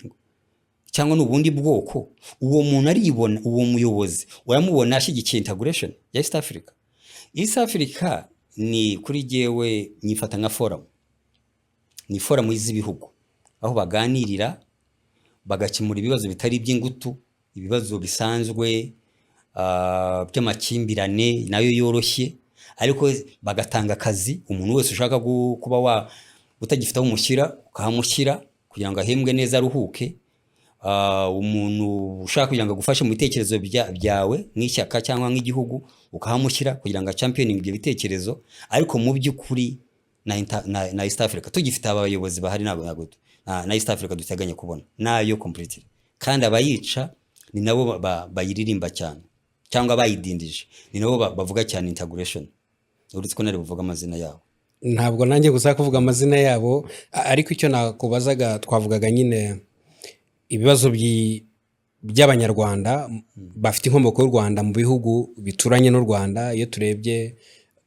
cyangwa n'ubundi bwoko, uwo muntu aribona, uwo muyobozi uramubona ashyigikiye integration ya East Africa. East Africa ni kuri jewe nyifata nka forum, ni forum y'ibihugu aho baganirira bagakemura ibibazo bitari iby'ingutu, ibibazo bisanzwe by'amakimbirane nayo yoroshye, ariko bagatanga akazi umuntu wese ushaka kuba utagifite umushyira ukahamushyira kugira ngo ahembwe neza aruhuke. Umuntu ushaka kugira ngo agufashe mu bitekerezo byawe nk'ishyaka cyangwa nk'igihugu ukahamushyira kugira ngo champion ibyo bitekerezo. Ariko mu by'ukuri na East Africa tugifite abayobozi bahari na East Africa duteganya kubona nayo completely, kandi abayica ni nabo bayiririmba cyane cyangwa bayidindije, ni nabo bavuga cyane integration. Uretse ko nari buvuga amazina yabo, ntabwo nanjye gusa kuvuga amazina yabo, ariko icyo nakubazaga twavugaga nyine ibibazo by'abanyarwanda bafite inkomoko y'u Rwanda mu bihugu bituranye n'u Rwanda. Iyo turebye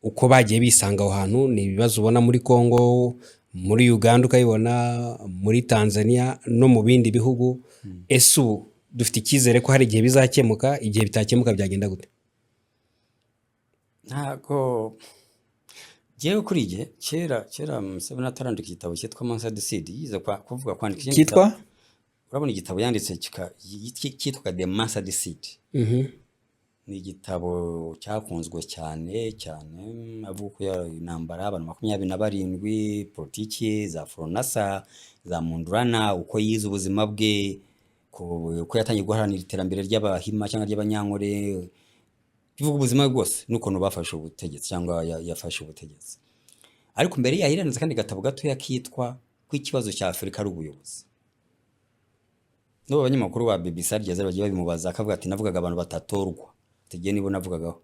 uko bagiye bisanga aho hantu, ni ibibazo ubona muri Kongo, muri Uganda ukayibona, muri Tanzania no mu bindi bihugu. Ese ubu dufite icyizere ko hari igihe bizakemuka, igihe bitakemuka byagenda gute? ntago jewe kuri jye kera Museveni atarandika igitabo cyitwa Mansard Seed yize kuvuga kwandika ikindi Cyitwa? gitabo. Urabona igitabo yanditse cyitwa The Mansard Seed. Ni igitabo cyakunzwe cyane cyane, avuga ko intambara abantu 27, politiki za Fronasa, za Mundurana, uko yize ubuzima bwe, ko yatangiye guharanira iterambere ry'Abahima cyangwa ry'Abanyankore, bivuga ubuzima bwose n'ukuntu bafashe ubutegetsi cyangwa yafashe ubutegetsi. Ariko mbere yahiranze kandi gatabo gato yakitwa ko ikibazo cya Afurika ari ubuyobozi. N'abo abanyamakuru ba BBC ryeze bagiye babimubaza akavuga ati navugaga abantu batatorwa. Tegeye nibo navugagaho.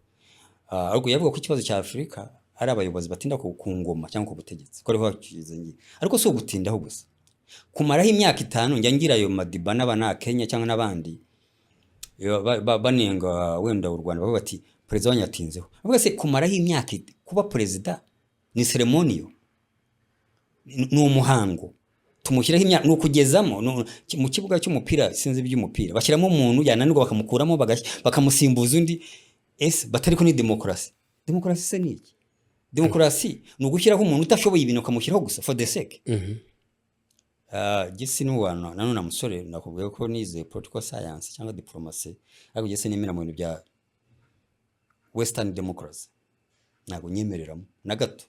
Ariko yavuga ko ikibazo cya Afurika ari abayobozi batinda ku ngoma cyangwa ku butegetsi. Ko ariho hakize ngi. Ariko so gutindaho gusa. Kumaraho imyaka 5 njya ngira ayo madiba n'abana Kenya cyangwa n'abandi. Banenga wenda u Rwanda bavuga ati president wanyatinzeho. Bavuga se kumaraho imyaka kuba president ni ceremonial. Ni umuhango. Tumushyiraho imyaka n'ukugezamo mu kibuga cy'umupira sinzi by'umupira bashyiramo umuntu yananirwa bakamukuramo bakamusimbuza undi. Batari ko ni demokrasi. Demokrasi se ni iki? Demokrasi ni ugushyiraho umuntu utashoboye ibintu ukamushyiraho gusa for the sake. Gisi n'uwana nanone musore nakubwiye ko nize political science cyangwa diplomacy, ariko gese nemera mu bintu bya western democracy ntabwo nyemereramo na gato.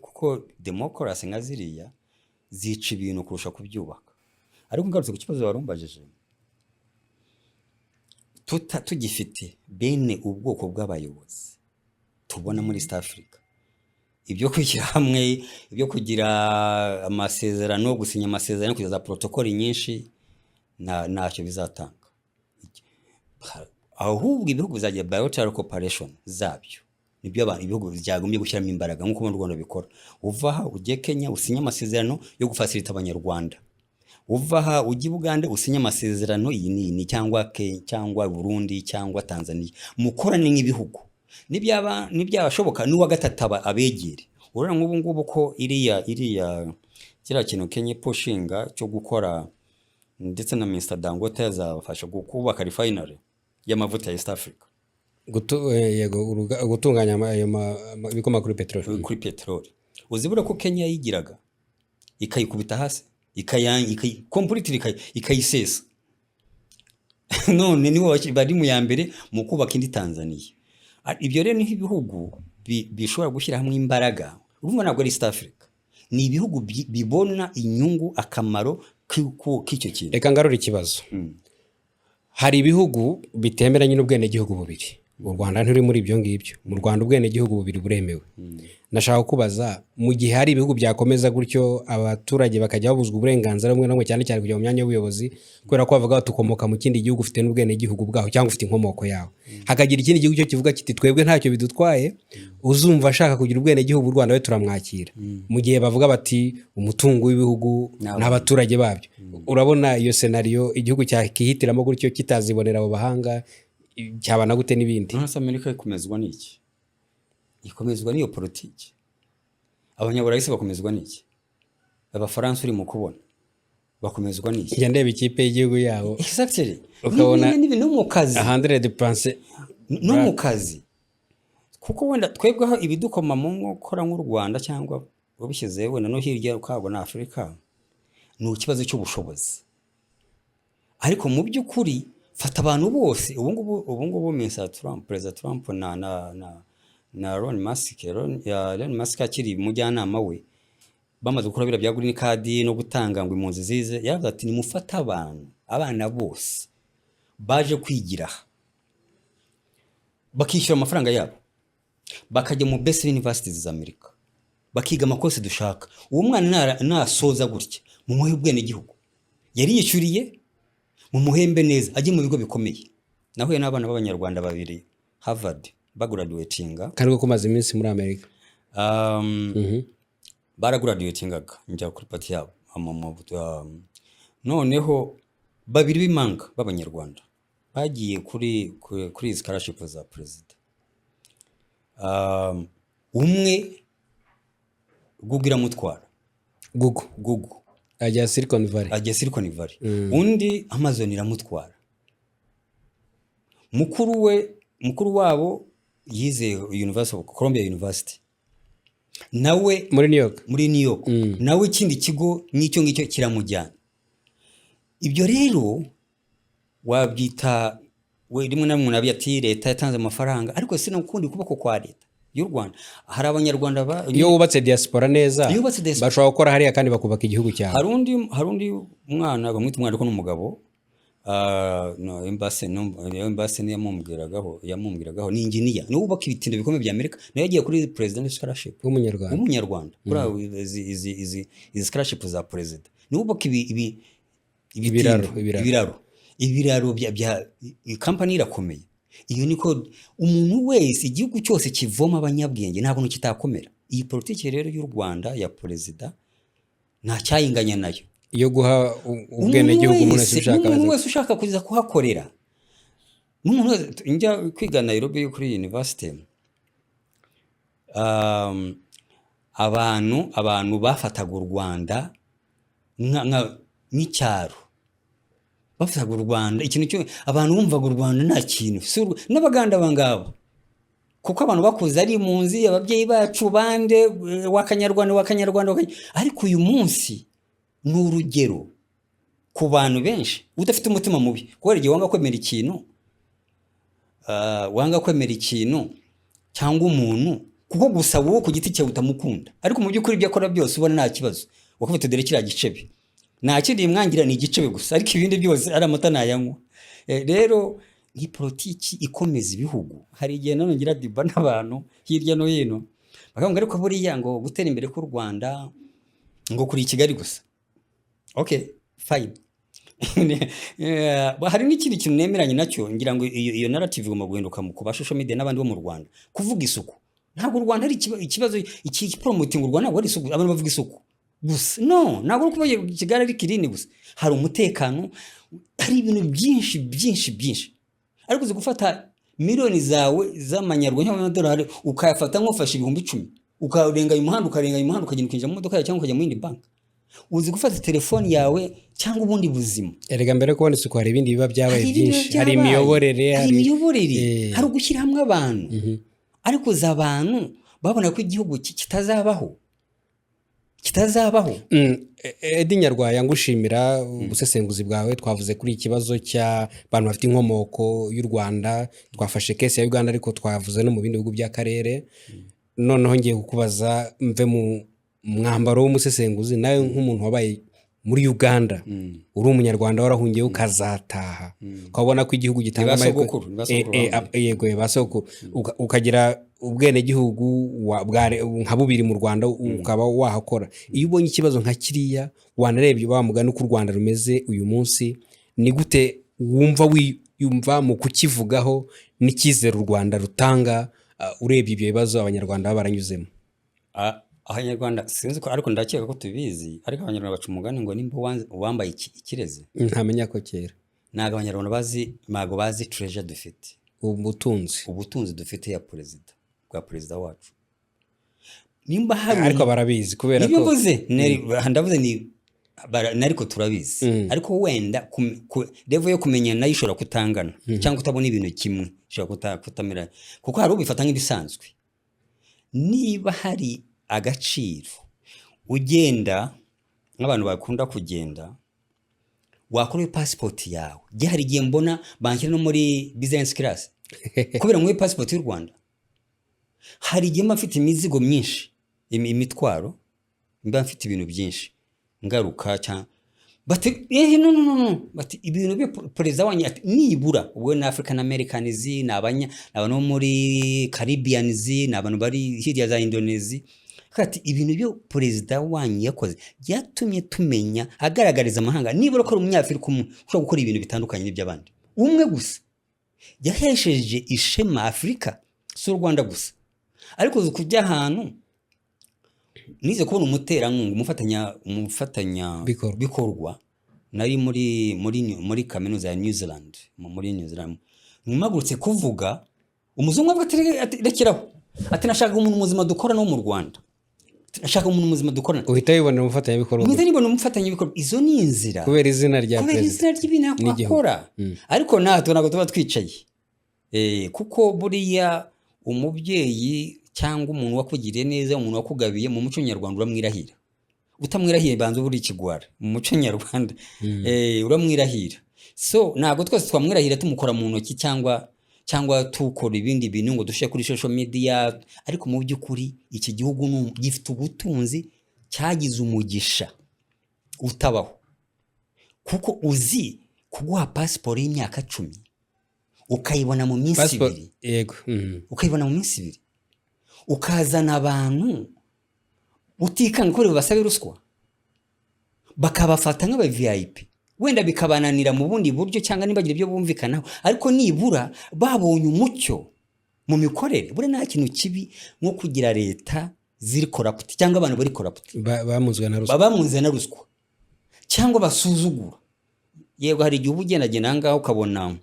Kuko democracy nka ziriya zica ibintu kurusha kubyubaka. Ariko ngarutse ku kibazo warumbajije, tugifite bene ubwoko bw'abayobozi tubona muri East Africa, ibyo kwishyira hamwe, ibyo kugira amasezerano, gusinya amasezerano, kugeza protocol nyinshi, ntacyo bizatanga. Ahubwo ibihugu bizagira bilateral cooperation zabyo, nibyo abantu ibihugu byagombye gushyiramo imbaraga nk'uko mu Rwanda bikora. Uvaha ujye Kenya usinya amasezerano yo gufasirita Abanyarwanda, uvaha ujye Uganda usinya amasezerano iyi cyangwa Burundi cyangwa Tanzania, mukorane nk'ibihugu. Nibyabashoboka n'uwa gatatu abegere. Urana nk'ubu ngubu ko iriya kira kintu Kenya pushinga cyo gukora, ndetse na Mr Dangote yazafasha kubaka refinery y'amavuta ya East Africa. Gutunganya ibikomoka kuri peteroli. Uzibura ko Kenya yigiraga ikayikubita hasi completely ikayisesa. None nibo bari mu ya mbere mu kubaka indi Tanzania. Ibyo rero ni ibihugu bishobora gushyira hamwe imbaraga. Urumva ntabwo ari East Africa, ni ibihugu bibona inyungu akamaro k'icyo kintu. Reka ngarura ikibazo. Hari ibihugu bitemeranye n'ubwenegihugu bubiri. U Rwanda nturi muri ibyo ngibyo. Mu Rwanda ubwenegihugu bubiri buremewe. Nashaka kubaza, mu gihe hari ibihugu byakomeza gutyo abaturage bakajya babuzwa uburenganzira bumwe namwe cyane cyane kujya mu myanya y'ubuyobozi kubera ko bavuga batukomoka mu kindi gihugu ufite n'ubwenegihugu bwaho cyangwa ufite inkomoko yawe, hakagira ikindi gihugu cyo kivuga kiti twebwe ntacyo bidutwaye, uzumva ashaka kugira ubwenegihugu u Rwanda we turamwakira. Mu gihe bavuga bati umutungo w'ibihugu n'abaturage babyo. Urabona iyo scenario igihugu cyakihitiramo gutyo kitazibonera abo bahanga cyabana gute n'ibindi? None Amerika ikomezwa n'iki? Ikomezwa n'iyo politiki. Abanyaburayi bakomezwa n'iki? Abafaransa uri mu kubona bakomezwa n'iki? Njya ndeba ikipe y'igihugu yabo. Exactly. Ukabona no mu kazi 100% no mu kazi. Kuko wenda twebweho ibidukoma mu nkokora nk'u Rwanda cyangwa ubishyize wenda no hirya ukabona Afurika, ni ikibazo cy'ubushobozi. Ariko mu by'ukuri fata abantu bose ubu ngubu Mr Trump, President Trump na Elon Musk akiri mujyanama we, bamaze gukora bira bya green card no gutanga ngo impunzi zize, yaravuze ati nimufata abana bose baje kwigira bakishyura amafaranga yabo bakajya mu best universities za Amerika bakiga amakose dushaka. Uwo mwana nasoza gutya mu muhe ubwene gihugu yari yishyuriye mu muhembe neza ajye mu bigo bikomeye. Nahuye n'abana b'Abanyarwanda babiri Harvard bagraduatinga kandi ko maze iminsi muri Amerika. Baragraduatingaga njya kuri party yabo noneho babiri b'imanga b'Abanyarwanda bagiye kuri scholarship za president. Umwe gugira mutwara Google ajya Silicon Valley. ajya Silicon Valley. Undi Amazon iramutwara. Mukuru wabo yize Columbia University, nawe muri New York. nawe ikindi kigo n'icyo ngicyo kiramujyana. Ibyo rero wabyita rimwe na rimwe nabyati leta yatanze amafaranga, ariko si n'ukundi kuboko kwa leta y'u Rwanda. Hari abanyarwanda iyo wubatse diaspora neza bashobora gukora hariya kandi bakubaka igihugu cyabo. Hari undi mwana bamwita umwana ariko n'umugabo, no Embassy yamubwiragaho ni engineer, ni wubaka ibitindo bikomeye bya Amerika, nayo yagiye kuri president scholarship w'umunyarwanda kuri izi scholarship za president, ni wubaka ibiraro bya company irakomeye. Iyo niko umuntu wese, igihugu cyose kivoma abanyabwenge ntabwo kitakomera. Iyi politiki rero y'u Rwanda ya president nta cyayinganya nayo, iyo guha ubwene gihugu umuntu wese ushaka kuza kuhakorera. N'umuntu njya kwiga Nairobi kuri university, abantu bafataga u Rwanda nk'icyaro, bafataga u Rwanda ikintu cyo abantu bumvaga u Rwanda nta kintu. N'abaganda bangabo, kuko abantu bakuze ari impunzi, ababyeyi bacu bande wakanyarwanda, ariko uyu munsi ni urugero ku bantu benshi udafite umutima mubi, kuko igihe wanga kwemera ikintu cyangwa umuntu kuko gusa wowe ku giti cyawe utamukunda, ariko mu by'ukuri ibyo akora byose ubona nta kibazo, wakufite dore kiriya gicebe nta kindi mwangira ni igicebe gusa, ariko ibindi byose ari amata nayanywa. Rero ni politiki ikomeza ibihugu. Hari igihe none ngira diba n'abantu hirya no hino bakavuga ariko buriya ngo gutera imbere k'u Rwanda ngo kuri Kigali gusa. Okay, fine. Hari n'ikindi kintu nemeranye nacyo, ngira ngo iyo narrative igomba guhinduka ku ba social media n'abandi bo mu Rwanda, kuvuga isuku. Ntabwo u Rwanda ari ikibazo promoting u Rwanda, ntabwo ari isuku abantu bavuga isuku gusa. No, ntabwo ari kuvuga Kigali ari clean gusa. Hari umutekano, hari ibintu byinshi. Ariko uzi gufata miliyoni zawe z'amanyarwanda y'amadolari ukayafata nk'ufashe 10,000 ukarenga umuhanda ukagenda ukinjira mu modoka cyangwa ukajya mu yindi bank. Uzi gufata telefone yawe cyangwa ubundi buzima. Erega mbere kubona isuku hari ibindi biba byabaye byinshi, hari imiyoborere, hari ugushyira hamwe abantu. Ariko za abantu babona ko igihugu kitazabaho. Edi Nyarwaya, ngushimira ubusesenguzi bwawe. Twavuze kuri ikibazo cy'abantu bafite inkomoko y'u Rwanda, twafashe case ya Uganda, ariko twavuze no mu bindi bihugu by'akarere. Noneho ngiye kukubaza, mve mu mwambaro w'umusesenguzi, nawe nk'umuntu wabaye muri Uganda, uri umunyarwanda warahungiye ukazataha, ukabona ko igihugu gitanga basoko ukagira ubwene gihugu nka bubiri mu Rwanda, ukaba wahakora. Iyo ubonye ikibazo nka kiriya, wanarebye bamugana uko u Rwanda rumeze uyu munsi, ni gute wumva mu kukivugaho n'icyizere u Rwanda rutanga, urebye ibyo bibazo abanyarwanda baranyuzemo? Abanyarwanda sinzi ko, ariko ndakeka ko tubizi, ariko abanyarwanda baca umugani ngo nimba wambaye ikirezi ntamenya ko kera. Naga abanyarwanda bazi treasure dufite, ubutunzi dufite ya bwa perezida wacu. Nimba hari, ariko barabizi kubera ko mvuze ndavuze ni nariko turabizi, ariko wenda level yo kumenya nayo ishobora kutangana, cyangwa utabona ibintu kimwe ishobora kutamera, kuko hari ubifata nk'ibisanzwe. Niba hari agaciro ugenda nk'abantu bakunda kugenda, wakora passport yawe. Hari igihe mbona bankira no muri business class kubera ngo passport y'u Rwanda. Hari igihe mfite imizigo myinshi, imitwaro, mba mfite ibintu byinshi ngaruka cyane, no, ibintu byo perezida wanyu nibura ubwo na African Americans, n'abantu muri Caribbeans, n'abantu bari hirya za Indonesia, kati ibintu byo perezida wanyu yakoze byatumye tumenya, agaragariza amahanga nibura ko umunyafrika ushobora gukora ibintu bitandukanye n'iby'abandi. Umwe gusa yahesheje ishema Afrika, si u Rwanda gusa. Ariko kujya ahantu nize kubona umuterankunga, umufatanya bikorwa, nari muri kaminuza ya New Zealand, mwagurutse kuvuga umuzungu avuga ati rekeraho, ati nashaka umuntu muzima dukora no mu Rwanda. ashaka umuntu muzima dukorana, uhita wibonera umufatanyabikorwa mpita nibona umufatanyabikorwa. Izo ni inzira kubera izina rya kubera perezida izina ry'ibintu n'igihugu. akora. Ariko natwe ntabwo tuba twicaye, kuko buriya umubyeyi cyangwa umuntu wakugiriye neza, umuntu wakugabiye, mu muco nyarwanda uramwirahira. Utamwirahiye banza ubura ikigwara mu muco nyarwanda. Uramwirahira. So ntabwo twese twamwirahira tumukora mu ntoki cyangwa tukora ibindi bintu ngo dushyire kuri social media. Ariko mu by'ukuri iki gihugu gifite ubutunzi, cyagize umugisha utabaho, kuko uzi kuguha pasiporo y'imyaka 10 ukayibona mu minsi 2, yego, ukayibona mu minsi 2, ukazana abantu utikanga ko basabe ruswa, bakabafata nk'aba VIP, wenda bikabananira mu bundi buryo cyangwa nibagira ibyo bumvikanaho, ariko nibura babonye umucyo mu mikorere. Bure nta kintu kibi nko kugira leta ziri corrupt cyangwa abantu bari corrupt, bamunzwe na ruswa cyangwa basuzugura. Yego hari igihe ubugendagenda ngaho ukabona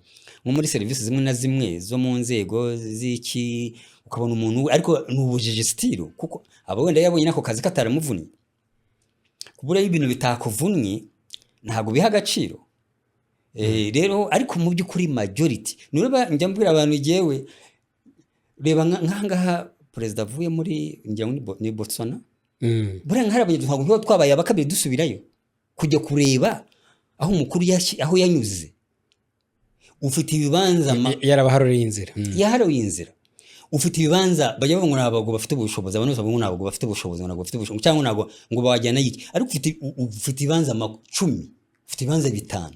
nko muri serivisi zimwe na zimwe zo mu nzego z'iki, ukabona umuntu ariko n'ubujiji style, kuko aba wenda yabonye nako kazi kataramuvunye. Kubura y'ibintu bitakuvunnye ntago biha agaciro. Rero ariko mu by'ukuri majority nureba, njya mbwira abantu igiyewe, reba nkangaha perezida avuye muri ni Botswana, buriya nkarabanye ntabwo twabaye abakabiri dusubirayo kujya kureba aho umukuru aho yanyuze. Ufite ibibanza yarabaharuye inzira, yaharuye inzira. Ufite ibibanza bajya bavuga ngo ntabwo bafite ubushobozi, abantu bose bavuga ngo ntabwo bafite ubushobozi, ntabwo bafite ubushobozi cyangwa ntabwo ngo bajyana yiki. Ariko ufite ibibanza 10, ufite ibibanza 5,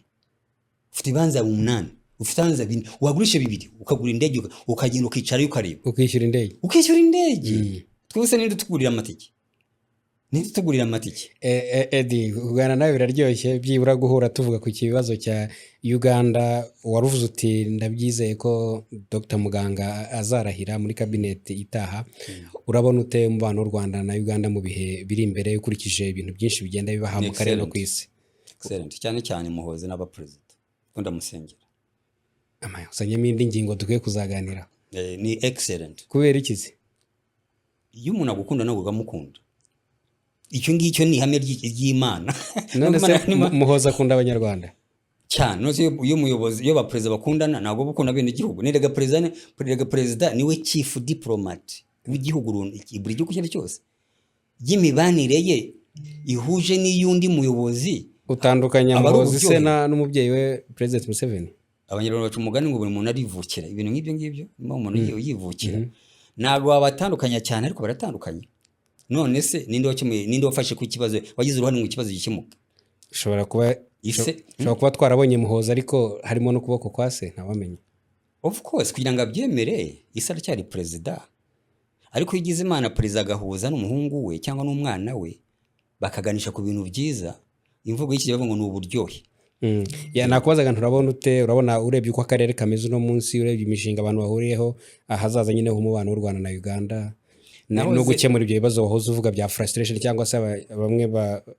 ufite ibibanza 8, ufite ibibanza 4, wagurisha 2 ukagura indege ukagenda ukicara ukareba, ukishyura indege. Twese ninde tugurira amatike. Edi, kuganira nawe biraryoshye, byibura guhura tuvuga ku kibazo cya Uganda. Waruvuze uti ndabyizeye ko Dr Muganga azarahira muri kabineti itaha. Urabona ute umubano w'u Rwanda na Uganda mu bihe biri imbere, ukurikije ibintu byinshi bigenda bibaha mu karere no ku isi? Excellent, cyane Muhozi n'abaperezida ndamusengera. Usanyemo indi ngingo dukwiye kuzaganira. Ni excellent. Kubera ikizi? Iyo umuntu agukunda no kugamukunda, icyo ngicyo ni ihame ry'Imana. None se Muhozi akunda abanyarwanda cyane. Nose iyo umuyobozi, iyo abaperezida bakundana ntabwo bakunda bene igihugu. Nerega perezida niwe chief diplomat w'igihugu, buri gihugu cyose y'imibanire ye ihuje n'iyundi muyobozi. Utandukanya Muhozi se n'umubyeyi we President Museveni? Abanyarwanda baca umugani ngo buri muntu arivukira. Ibintu nk'ibyo ngibyo umuntu yivukira, ntabwo wabatandukanya cyane, ariko baratandukanye. None se ninde wafashe ku kibazo, wagize uruhare mu kibazo gikemuka? Ushobora kuba twarabonye Muhozi ariko harimo no kuboko kwa se, ntawamenye. Of course, kugira ngo abyemere Isa aracyari perezida. Ariko yigize Imana perezida agahuza n'umuhungu we cyangwa n'umwana we, bakaganisha ku bintu byiza, imvugo y'iki bavuga ngo ni uburyohe. Nakubazaga nturabona ute, urabona urebye uko akarere kameze no munsi, urebye imishinga abantu bahuriyeho ahazaza nyine h'umubano w'u Rwanda na Uganda, no gukemura ibyo bibazo wahoze uvuga bya frustration cyangwa se bamwe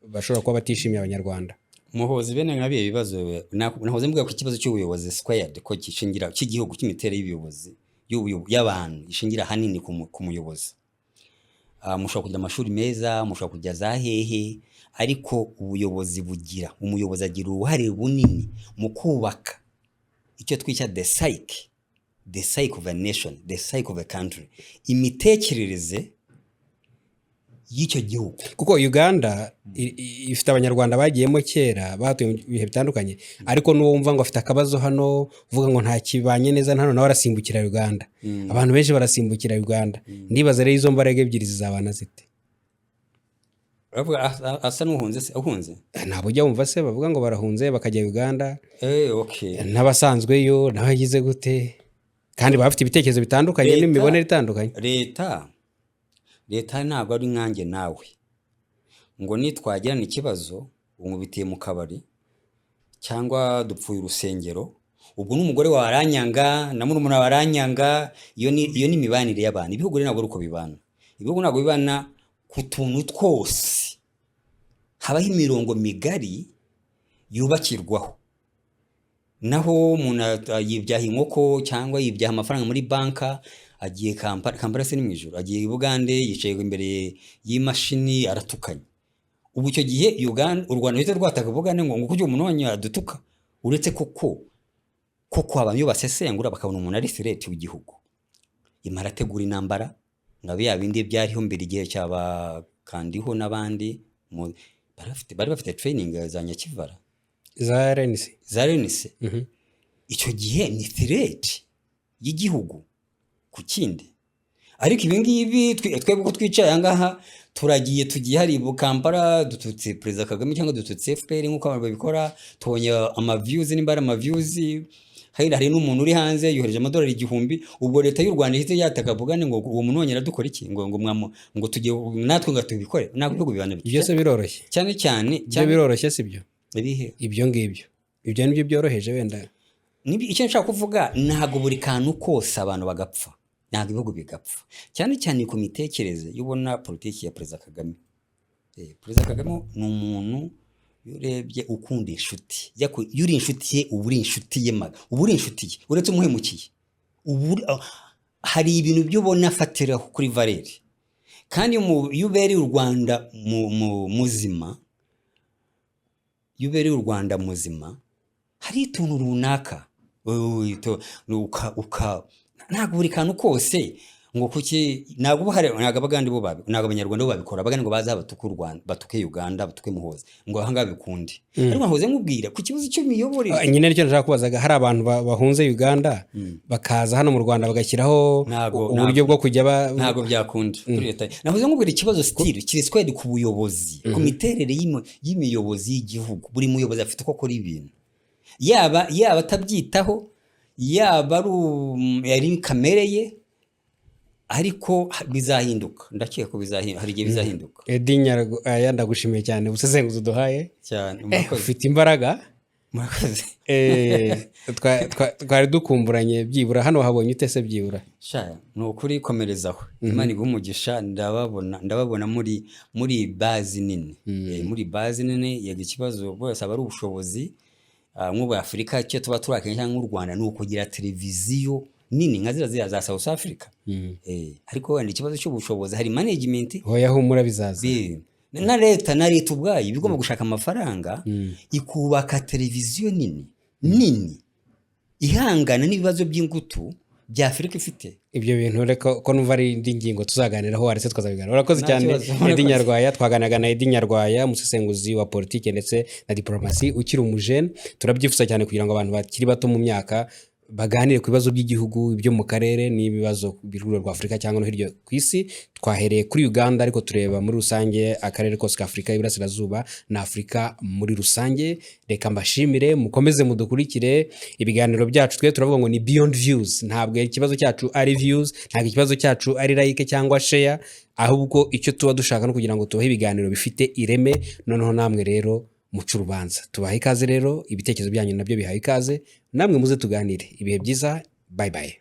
bashobora kuba batishimiye abanyarwanda? Muhozi bene nkabiye bibazo, nahoze mvuga ku kibazo cy'ubuyobozi squared, ko gishingira cy'igihugu cy'imiterere y'ubuyobozi y'abantu ishingira hanini ku muyobozi. Mushobora kugira amashuri meza, mushobora kujya za hehe, ariko umuyobozi agira uruhare bunini mu kubaka icyo twita the psyche of a nation, the psyche of a country, imitekerereze y'icyo gihugu. Kuko Uganda ifite abanyarwanda bagiyemo kera, batuye mu bihe bitandukanye, ariko n'uwo wumva ngo afite akabazo hano, uvuga ngo nta kibanye neza hano, nawe arasimbukira Uganda. Abantu benshi barasimbukira Uganda. Ndibaza rero izo mbaraga ebyiri zizabana zite? Asa n'uhunze se, ahunze? Ntabwo ujya wumva se bavuga ngo barahunze bakajya Uganda. Okay. N'abasanzweyo n'abagize gute, kandi bafite ibitekerezo bitandukanye n'imibonere itandukanye. Leta ntabwo ari nkanjye nawe ngo nitwagirana ikibazo umubitiye mu kabari cyangwa dupfuye urusengero, ubwo n'umugore waranyanga na murumuna waranyanga. Iyo ni imibanire y'abantu. Ibihugu rero ntabwo ari uko bibana. Ibihugu ntabwo bibana ku tuntu twose, habaho imirongo migari yubakirwaho. Naho umuntu yibyaha inkoko cyangwa yibyaha amafaranga muri banka, agiye Kampala se ni mu ijoro, agiye i Bugande yicaye imbere y'imashini aratukanye. Ubu icyo gihe u Rwanda ruhita rwataka Bugande ngo kuko umuntu wanyu adutuka, uretse koko abantu iyo basesengura bakabona umuntu ari threat w'igihugu, imara ategura intambara nabo yabindi byariho mbere igihe cyabakandiho n'abandi bari bafite training za Nyakivara za RNC. Icyo gihe ni threat y'igihugu ku kindi. Ariko ibi ngibi twebwe ko twicaye ahangaha tugiye hari Kampala dututse Perezida Kagame cyangwa dututse FPR nk'uko abantu babikora, tubonye ama-views nimba ari ama-views, hari n'umuntu uri hanze yohereje amadolari 1000, ubwo leta y'u Rwanda ihite yataka Bugande ngo uwo muntu wonyera dukora iki ngo tujye natwe ngo tubikore. Ntabwo bihugu bibana bityo. Byose biroroshye cyane biroroshye sibyo ibihe ibyo ngibyo nibyo byoroheje wenda. Icyo nshaka kuvuga ntabwo buri kantu kose abantu bagapfa, ntabwo ibihugu bigapfa, cyane ku mitekerereze y'ubona politiki ya Perezida Kagame. Perezida Kagame ni umuntu urebye ukunda inshuti, yuri inshuti ye ubu uri inshuti ye ubu uri inshuti ye uretse umuhemukiye. Hari ibintu byo ubona afatiraho kuri Valeri, kandi iyo ubereye u Rwanda muzima, hari ituntu runaka ntabwo buri kantu kose ngo kuki ntabwo abagande bo ntabwo abanyarwanda bo babikora. Abagande ngo baza batuke u Rwanda, batuke Uganda, batuke Muhoza ngo ahangaha bikundi. Ariko nahoze nkubwira ku kibazo cy'imiyoborere nyine nicyo nshaka kubazaga. Hari abantu bahunze Uganda bakaza hano mu Rwanda bagashyiraho uburyo bwo kujya ntabwo byakunda kuri leta. Nahoze nkubwira ikibazo still kiri squared ku buyobozi, ku miterere y'imiyobozi y'igihugu. Buri muyobozi afite uko akora ibintu, yaba atabyitaho, yaba ari kamere ye, ariko bizahinduka. Ndakeka ko bizahinduka, hari igihe bizahinduka. Edi Nyarwaya ndagushimiye cyane ubusesenguzi uduhaye cyane. Ufite imbaraga. Murakoze. Twari dukumburanye byibura hano habonye utese byibura. Ni ukuri komerezaho. Imana iguha umugisha. Ndababona muri bazi nini. Muri bazi nini yaga ikibazo bose aba ari ubushobozi. Nk'ubu Afurika cyo tuba turakenya cyangwa nk'u Rwanda ni ukugira televiziyo nini nka ziriya za South Africa. Ariko wenda ikibazo cy'ubushobozi hari management. Hoya humura bizaza. Na leta ubwayo bigomba gushaka amafaranga ikubaka televiziyo nini ihangana n'ibibazo by'ingutu bya Afurika ifite. Ibyo bintu reka ko numva ari indi ngingo tuzaganiraho, aretse twazabiganira. Urakoze cyane Edi Nyarwaya. Twaganaga na Edi Nyarwaya, umusesenguzi wa politiki ndetse na diplomasi ukiri umujene. Turabyifuza cyane kugira ngo abantu bakiri bato mu myaka baganire ku bibazo by'igihugu, ibyo mu karere n'ibibazo birwego rwa Afurika cyangwa no hirya ku isi. Twahereye kuri Uganda ariko tureba muri rusange akarere kose ka Afurika y'Iburasirazuba na Afurika muri rusange. Reka mbashimire, mukomeze mudukurikire. Ibiganiro byacu twe turavuga ngo ni beyond views. Ntabwo ikibazo cyacu ari views, ntabwo ikibazo cyacu ari like cyangwa share, ahubwo icyo tuba dushaka no kugira ngo tubahe ibiganiro bifite ireme. Noneho namwe rero muca urubanza, tubahe ikaze rero, ibitekerezo byanyu nabyo bihaye ikaze, namwe muze tuganire. Ibihe byiza, bye bye.